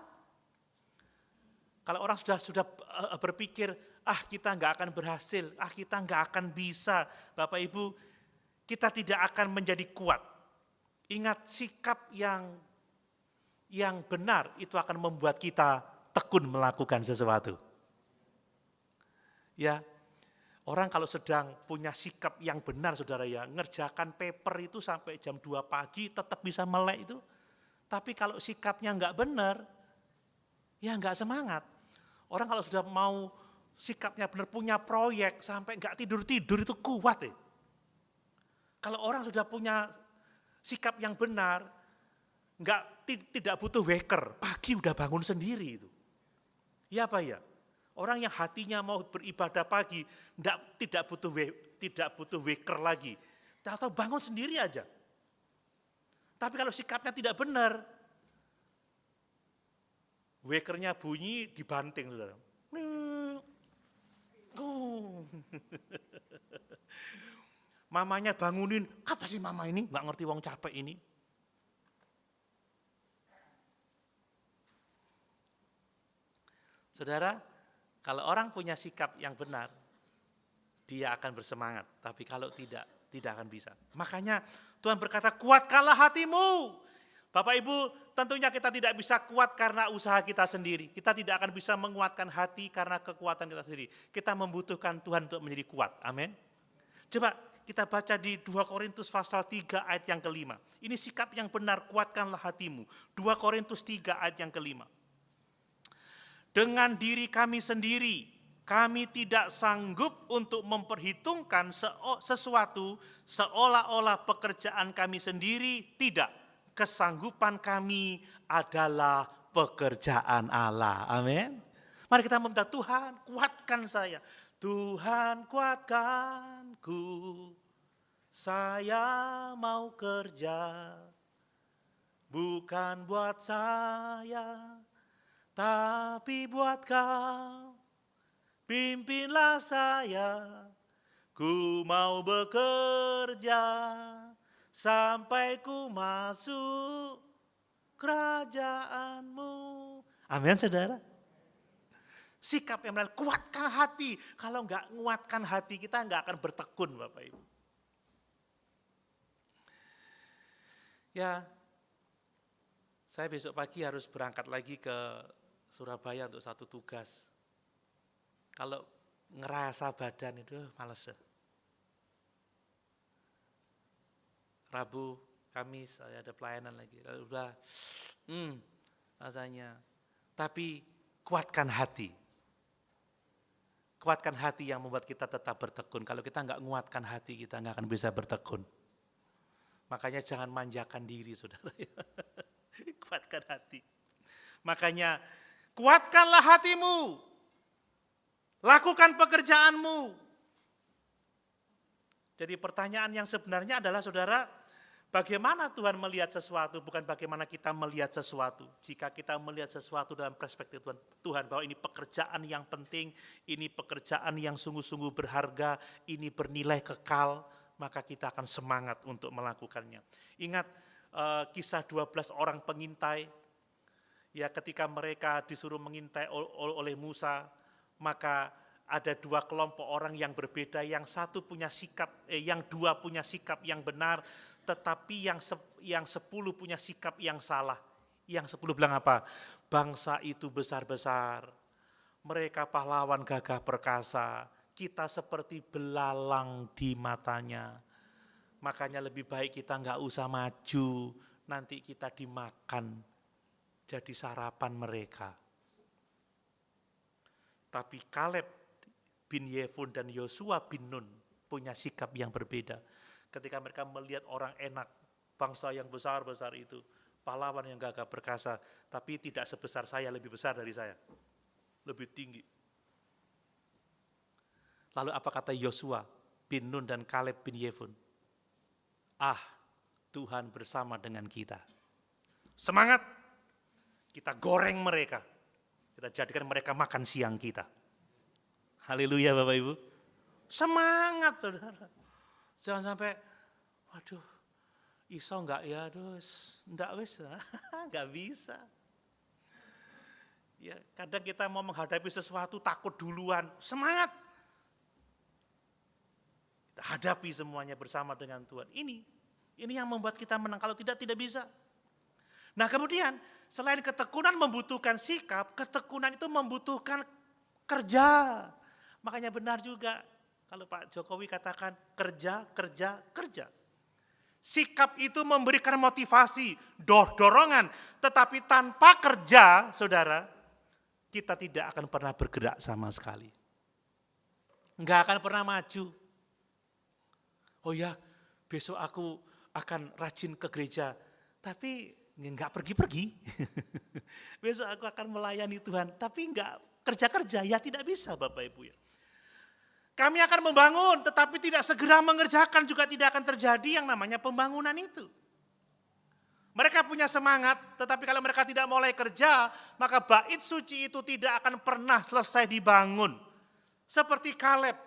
Kalau orang sudah berpikir, kita nggak akan berhasil, kita nggak akan bisa, Bapak Ibu, kita tidak akan menjadi kuat. Ingat, sikap yang benar itu akan membuat kita tekun melakukan sesuatu. Ya, orang kalau sedang punya sikap yang benar, saudara ya, ngerjakan paper itu sampai jam 2 pagi tetap bisa melek itu. Tapi kalau sikapnya nggak benar, ya nggak semangat. Orang kalau sudah mau sikapnya benar, punya proyek sampai nggak tidur-tidur itu kuat ya. Kalau orang sudah punya sikap yang benar, tidak butuh waker, pagi udah bangun sendiri itu. Ya apa ya? Orang yang hatinya mau beribadah pagi, tidak butuh waker lagi, atau bangun sendiri aja. Tapi kalau sikapnya tidak benar, wakernya bunyi dibanting, saudara. Mamanya bangunin, apa sih mama ini? Nggak ngerti wong capek ini. Saudara, kalau orang punya sikap yang benar, dia akan bersemangat. Tapi kalau tidak akan bisa. Makanya Tuhan berkata, kuatkanlah hatimu. Bapak Ibu, tentunya kita tidak bisa kuat karena usaha kita sendiri. Kita tidak akan bisa menguatkan hati karena kekuatan kita sendiri. Kita membutuhkan Tuhan untuk menjadi kuat. Amin. Coba kita baca di 2 Korintus pasal 3 ayat yang kelima. Ini sikap yang benar, kuatkanlah hatimu. 2 Korintus 3 ayat yang kelima. Dengan diri kami sendiri, kami tidak sanggup untuk memperhitungkan sesuatu seolah-olah pekerjaan kami sendiri. Tidak. Kesanggupan kami adalah pekerjaan Allah. Amin. Mari kita meminta, Tuhan kuatkan saya. Tuhan kuatkanku, saya mau kerja. bukan buat saya, tapi buat kau. Pimpinlah saya, ku mau bekerja, sampai ku masuk kerajaanmu. Amin, saudara. Sikap yang benar, kuatkan hati. Kalau enggak nguatkan hati, kita enggak akan bertekun, Bapak Ibu. Ya, saya besok pagi harus berangkat lagi ke Surabaya untuk satu tugas. Kalau ngerasa badan itu males. Rabu, Kamis saya ada pelayanan lagi. Lalu udah rasanya. Tapi kuatkan hati. Kuatkan hati yang membuat kita tetap bertekun. Kalau kita enggak nguatkan hati, kita enggak akan bisa bertekun. Makanya jangan manjakan diri, saudara. Kuatkan hati. Makanya kuatkanlah hatimu. Lakukan pekerjaanmu. Jadi pertanyaan yang sebenarnya adalah, saudara, bagaimana Tuhan melihat sesuatu, bukan bagaimana kita melihat sesuatu. Jika kita melihat sesuatu dalam perspektif Tuhan, bahwa ini pekerjaan yang penting, ini pekerjaan yang sungguh-sungguh berharga, ini bernilai kekal, maka kita akan semangat untuk melakukannya. Ingat kisah 12 orang pengintai, ya ketika mereka disuruh mengintai oleh Musa, maka ada dua kelompok orang yang berbeda, yang satu punya sikap, yang dua punya sikap yang benar, tetapi yang 10 punya sikap yang salah. Yang 10 bilang apa? Bangsa itu besar-besar, mereka pahlawan gagah perkasa, kita seperti belalang di matanya. Makanya lebih baik kita enggak usah maju, nanti kita dimakan jadi sarapan mereka. Tapi Kaleb bin Yefun dan Yosua bin Nun punya sikap yang berbeda. Ketika mereka melihat orang enak, bangsa yang besar-besar itu, pahlawan yang gagah perkasa, tapi tidak sebesar saya, lebih besar dari saya, lebih tinggi. Lalu apa kata Yosua bin Nun dan Kaleb bin Yefun? Tuhan bersama dengan kita. Semangat, kita goreng mereka. Kita jadikan mereka makan siang kita. Haleluya Bapak Ibu. Semangat saudara. Jangan sampai, waduh, iso enggak ya, enggak wis, enggak bisa. Ya, kadang kita mau menghadapi sesuatu takut duluan, semangat. Kita hadapi semuanya bersama dengan Tuhan. Ini yang membuat kita menang, kalau tidak bisa. Nah kemudian, selain ketekunan membutuhkan sikap, ketekunan itu membutuhkan kerja. Makanya benar juga kalau Pak Jokowi katakan kerja. Sikap itu memberikan motivasi, dorongan. Tetapi tanpa kerja, saudara, kita tidak akan pernah bergerak sama sekali. Enggak akan pernah maju. Oh ya, besok aku akan rajin ke gereja, tapi enggak pergi-pergi. Besok aku akan melayani Tuhan, tapi enggak kerja-kerja, ya tidak bisa Bapak Ibu ya. Kami akan membangun, tetapi tidak segera mengerjakan, juga tidak akan terjadi yang namanya pembangunan itu. Mereka punya semangat, tetapi kalau mereka tidak mulai kerja, maka bait suci itu tidak akan pernah selesai dibangun. Seperti Kaleb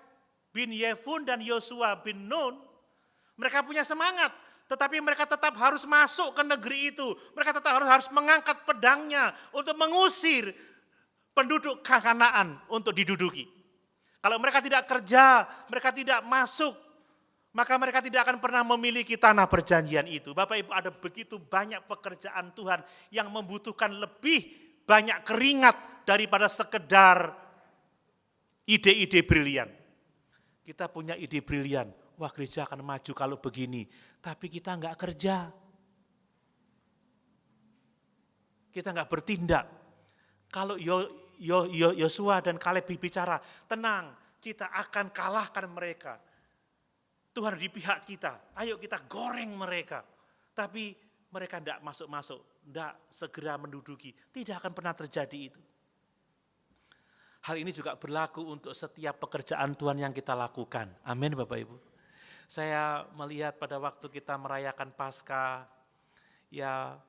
bin Yefun dan Yosua bin Nun, mereka punya semangat, tetapi mereka tetap harus masuk ke negeri itu. Mereka tetap harus mengangkat pedangnya untuk mengusir penduduk Kanaan untuk diduduki. Kalau mereka tidak kerja, mereka tidak masuk, maka mereka tidak akan pernah memiliki tanah perjanjian itu. Bapak Ibu, ada begitu banyak pekerjaan Tuhan yang membutuhkan lebih banyak keringat daripada sekedar ide-ide brilian. Kita punya ide brilian, wah gereja akan maju kalau begini, tapi kita enggak kerja. Kita enggak bertindak. Kalau Yosua dan Kaleb bicara, tenang, kita akan kalahkan mereka. Tuhan di pihak kita, ayo kita goreng mereka. Tapi mereka tidak masuk-masuk, tidak segera menduduki, tidak akan pernah terjadi itu. Hal ini juga berlaku untuk setiap pekerjaan Tuhan yang kita lakukan. Amin Bapak Ibu. Saya melihat pada waktu kita merayakan Paskah, ya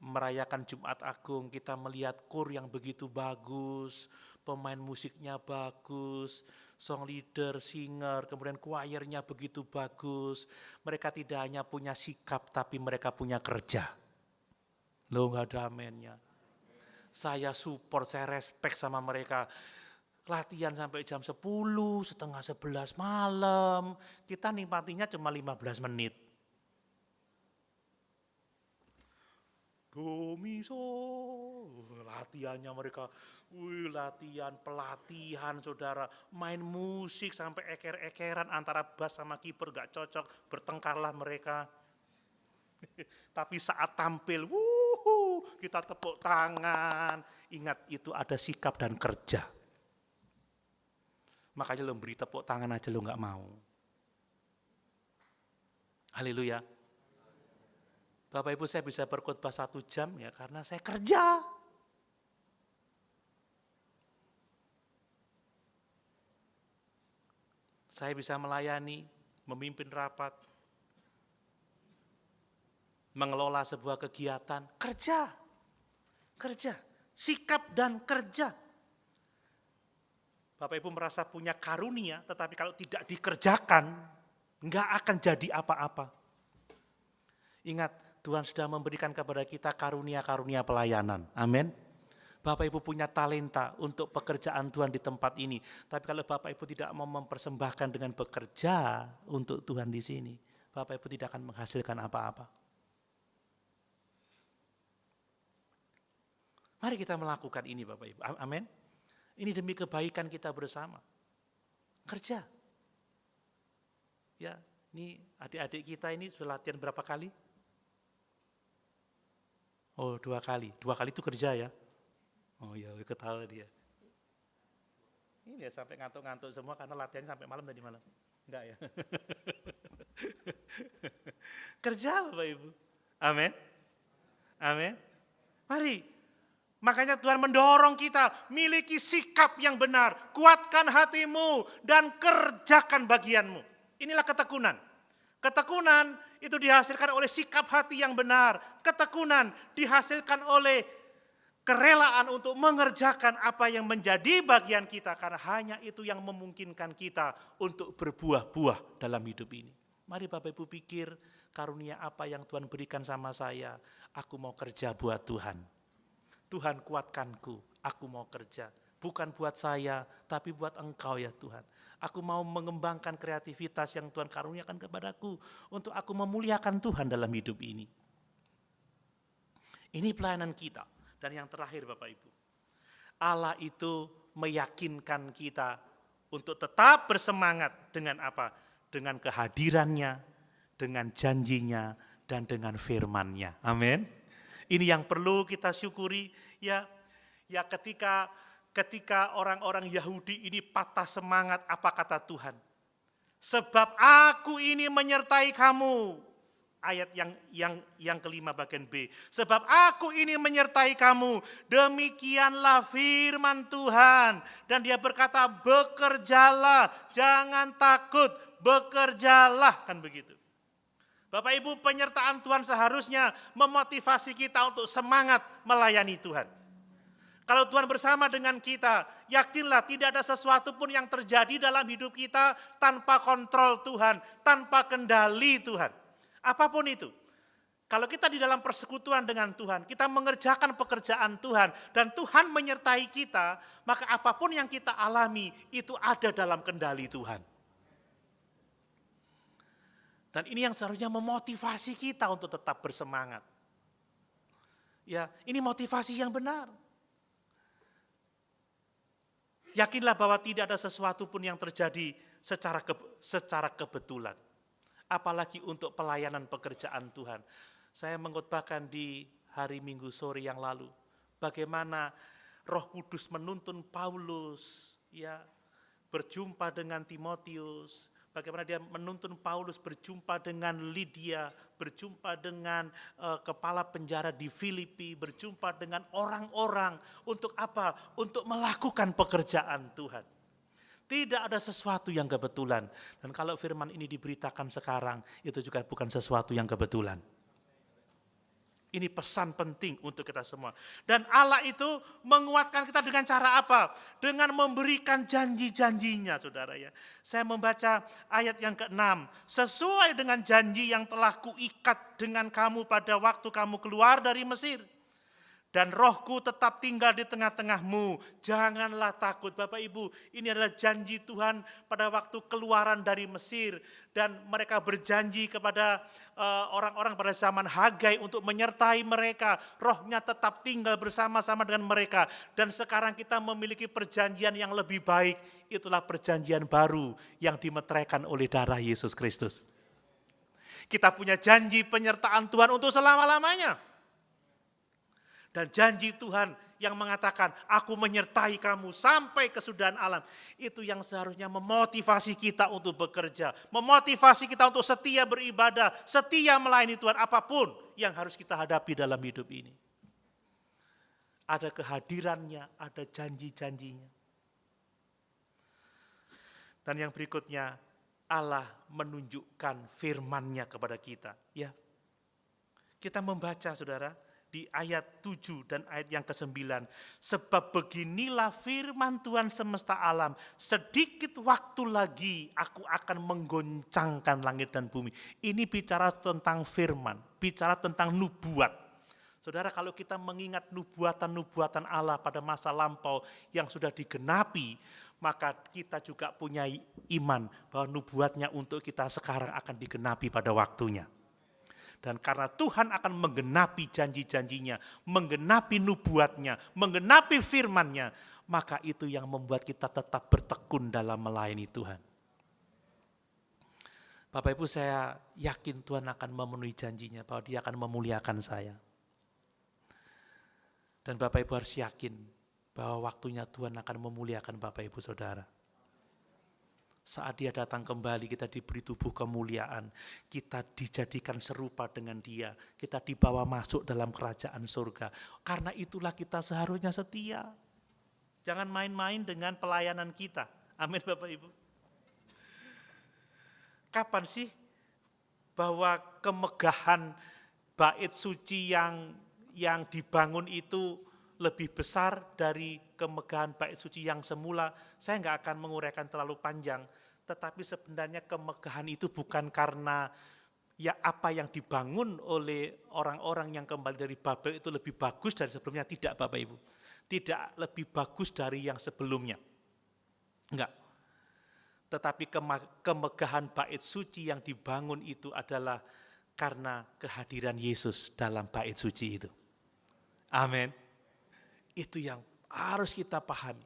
merayakan Jumat Agung, kita melihat kur yang begitu bagus, pemain musiknya bagus, song leader, singer, kemudian choirnya begitu bagus. Mereka tidak hanya punya sikap, tapi mereka punya kerja. Loh, nggak ada amennya. Saya support, saya respect sama mereka. Latihan sampai jam 10, setengah 11 malam. Kita nikmatinya cuma 15 menit. Do mi so, latihannya mereka, latihan, pelatihan saudara, main musik sampai eker-ekeran antara bass sama kiper gak cocok, bertengkarlah mereka. Tapi saat tampil, kita tepuk tangan, ingat itu ada sikap dan kerja. Makanya lo beri tepuk tangan aja lo gak mau. Haleluya. Bapak Ibu, saya bisa berkhotbah 1 jam ya karena saya kerja. Saya bisa melayani, memimpin rapat, mengelola sebuah kegiatan, kerja, sikap dan kerja. Bapak Ibu merasa punya karunia, tetapi kalau tidak dikerjakan, nggak akan jadi apa-apa. Ingat, Tuhan sudah memberikan kepada kita karunia-karunia pelayanan. Amin. Bapak Ibu punya talenta untuk pekerjaan Tuhan di tempat ini. Tapi kalau Bapak Ibu tidak mau mempersembahkan dengan bekerja untuk Tuhan di sini, Bapak Ibu tidak akan menghasilkan apa-apa. Mari kita melakukan ini Bapak Ibu. Amin. Ini demi kebaikan kita bersama. Kerja. Ya, ini adik-adik kita ini sudah latihan berapa kali? Oh, 2 kali. 2 kali itu kerja ya? Oh iya, ketawa dia. Ini ya sampai ngantuk-ngantuk semua karena latihan sampai malam tadi malam. Enggak ya? Kerja Bapak Ibu. Amin. Amin. Mari. Makanya Tuhan mendorong kita, miliki sikap yang benar, kuatkan hatimu dan kerjakan bagianmu. Inilah ketekunan. Ketekunan itu dihasilkan oleh sikap hati yang benar. Ketekunan dihasilkan oleh kerelaan untuk mengerjakan apa yang menjadi bagian kita. Karena hanya itu yang memungkinkan kita untuk berbuah-buah dalam hidup ini. Mari Bapak Ibu pikir, karunia apa yang Tuhan berikan sama saya. Aku mau kerja buat Tuhan. Tuhan kuatkanku, aku mau kerja. Bukan buat saya, tapi buat Engkau ya Tuhan. Aku mau mengembangkan kreativitas yang Tuhan karuniakan kepadaku untuk aku memuliakan Tuhan dalam hidup ini. Ini pelayanan kita. Dan yang terakhir Bapak Ibu, Allah itu meyakinkan kita untuk tetap bersemangat dengan apa? Dengan kehadirannya, dengan janjinya, dan dengan firman-Nya. Amin. Ini yang perlu kita syukuri ya ketika orang-orang Yahudi ini patah semangat, apa kata Tuhan? Sebab aku ini menyertai kamu. Ayat yang kelima bagian B. Sebab aku ini menyertai kamu. Demikianlah firman Tuhan. Dan dia berkata, bekerjalah, jangan takut, bekerjalah, kan begitu. Bapak Ibu, penyertaan Tuhan seharusnya memotivasi kita untuk semangat melayani Tuhan. Kalau Tuhan bersama dengan kita, yakinlah tidak ada sesuatu pun yang terjadi dalam hidup kita tanpa kontrol Tuhan, tanpa kendali Tuhan. Apapun itu. Kalau kita di dalam persekutuan dengan Tuhan, kita mengerjakan pekerjaan Tuhan, dan Tuhan menyertai kita, maka apapun yang kita alami itu ada dalam kendali Tuhan. Dan ini yang seharusnya memotivasi kita untuk tetap bersemangat. Ya, ini motivasi yang benar. Yakinlah bahwa tidak ada sesuatu pun yang terjadi secara kebetulan. Apalagi untuk pelayanan pekerjaan Tuhan. Saya mengkhotbahkan di hari Minggu sore yang lalu. Bagaimana Roh Kudus menuntun Paulus ya berjumpa dengan Timotius. Bagaimana dia menuntun Paulus berjumpa dengan Lydia, berjumpa dengan kepala penjara di Filipi, berjumpa dengan orang-orang untuk apa? Untuk melakukan pekerjaan Tuhan. Tidak ada sesuatu yang kebetulan. Dan kalau firman ini diberitakan sekarang, itu juga bukan sesuatu yang kebetulan. Ini pesan penting untuk kita semua. Dan Allah itu menguatkan kita dengan cara apa? Dengan memberikan janji-janjinya, saudara ya. Saya membaca ayat yang ke-6. Sesuai dengan janji yang telah kuikat dengan kamu pada waktu kamu keluar dari Mesir. Dan rohku tetap tinggal di tengah-tengahmu. Janganlah takut. Bapak Ibu, ini adalah janji Tuhan pada waktu keluaran dari Mesir. Dan mereka berjanji kepada orang-orang pada zaman Hagai untuk menyertai mereka. Rohnya tetap tinggal bersama-sama dengan mereka. Dan sekarang kita memiliki perjanjian yang lebih baik. Itulah perjanjian baru yang dimeteraikan oleh darah Yesus Kristus. Kita punya janji penyertaan Tuhan untuk selama-lamanya. Dan janji Tuhan yang mengatakan, aku menyertai kamu sampai kesudahan alam. Itu yang seharusnya memotivasi kita untuk bekerja. Memotivasi kita untuk setia beribadah, setia melayani Tuhan apapun yang harus kita hadapi dalam hidup ini. Ada kehadirannya, ada janji-janjinya. Dan yang berikutnya, Allah menunjukkan firman-Nya kepada kita. Ya, kita membaca, saudara, di ayat 7 dan ayat yang ke-9. Sebab beginilah firman Tuhan semesta alam. Sedikit waktu lagi aku akan menggoncangkan langit dan bumi. Ini bicara tentang firman, bicara tentang nubuat. Saudara, kalau kita mengingat nubuatan-nubuatan Allah pada masa lampau yang sudah digenapi, maka kita juga punya iman bahwa nubuatnya untuk kita sekarang akan digenapi pada waktunya. Dan karena Tuhan akan menggenapi janji-janjinya, menggenapi nubuatnya, menggenapi firman-Nya, maka itu yang membuat kita tetap bertekun dalam melayani Tuhan. Bapak Ibu, saya yakin Tuhan akan memenuhi janjinya bahwa Dia akan memuliakan saya. Dan Bapak Ibu harus yakin bahwa waktunya Tuhan akan memuliakan Bapak Ibu Saudara. Saat Dia datang kembali, kita diberi tubuh kemuliaan, kita dijadikan serupa dengan Dia, kita dibawa masuk dalam kerajaan surga. Karena itulah kita seharusnya setia. Jangan main-main dengan pelayanan kita. Amin Bapak Ibu. Kapan sih bahwa kemegahan bait suci yang dibangun itu lebih besar dari kemegahan bait suci yang semula? Saya nggak akan menguraikan terlalu panjang, tetapi sebenarnya kemegahan itu bukan karena ya apa yang dibangun oleh orang-orang yang kembali dari Babel itu lebih bagus dari sebelumnya. Tidak Bapak Ibu, tidak lebih bagus dari yang sebelumnya. Enggak. Tetapi kemegahan bait suci yang dibangun itu adalah karena kehadiran Yesus dalam bait suci itu. Amin. Itu yang harus kita pahami.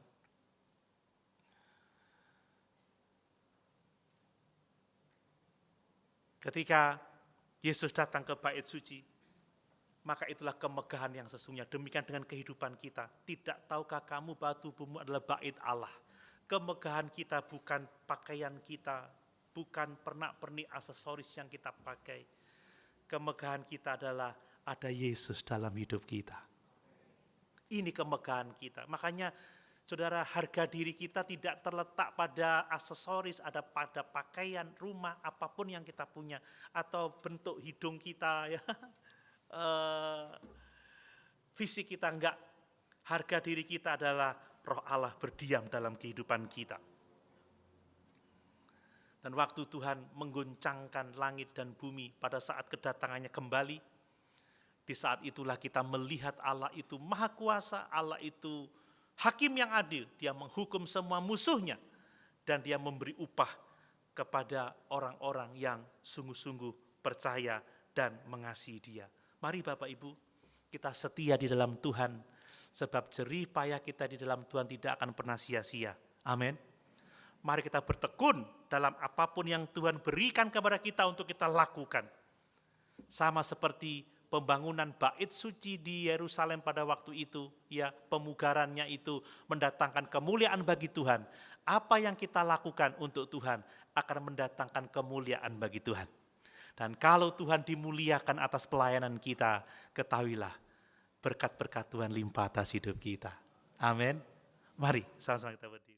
Ketika Yesus datang ke bait suci, maka itulah kemegahan yang sesungguhnya. Demikian dengan kehidupan kita. Tidak tahukah kamu bahwa tubuhmu adalah bait Allah? Kemegahan kita bukan pakaian kita, bukan pernak-pernik aksesoris yang kita pakai. Kemegahan kita adalah ada Yesus dalam hidup kita. Ini kemegahan kita. Makanya saudara, harga diri kita tidak terletak pada aksesoris, ada pada pakaian, rumah, apapun yang kita punya, atau bentuk hidung kita, ya, fisik kita, enggak. Harga diri kita adalah Roh Allah berdiam dalam kehidupan kita. Dan waktu Tuhan menggoncangkan langit dan bumi pada saat kedatangannya kembali, di saat itulah kita melihat Allah itu maha kuasa, Allah itu hakim yang adil. Dia menghukum semua musuhnya dan Dia memberi upah kepada orang-orang yang sungguh-sungguh percaya dan mengasihi Dia. Mari Bapak Ibu, kita setia di dalam Tuhan, sebab jerih payah kita di dalam Tuhan tidak akan pernah sia-sia. Amin. Mari kita bertekun dalam apapun yang Tuhan berikan kepada kita untuk kita lakukan. Sama seperti pembangunan bait suci di Yerusalem pada waktu itu, ya, pemugarannya itu mendatangkan kemuliaan bagi Tuhan. Apa yang kita lakukan untuk Tuhan akan mendatangkan kemuliaan bagi Tuhan. Dan kalau Tuhan dimuliakan atas pelayanan kita, ketahuilah berkat-berkat Tuhan limpah atas hidup kita. Amin. Mari sama-sama kita berdiri.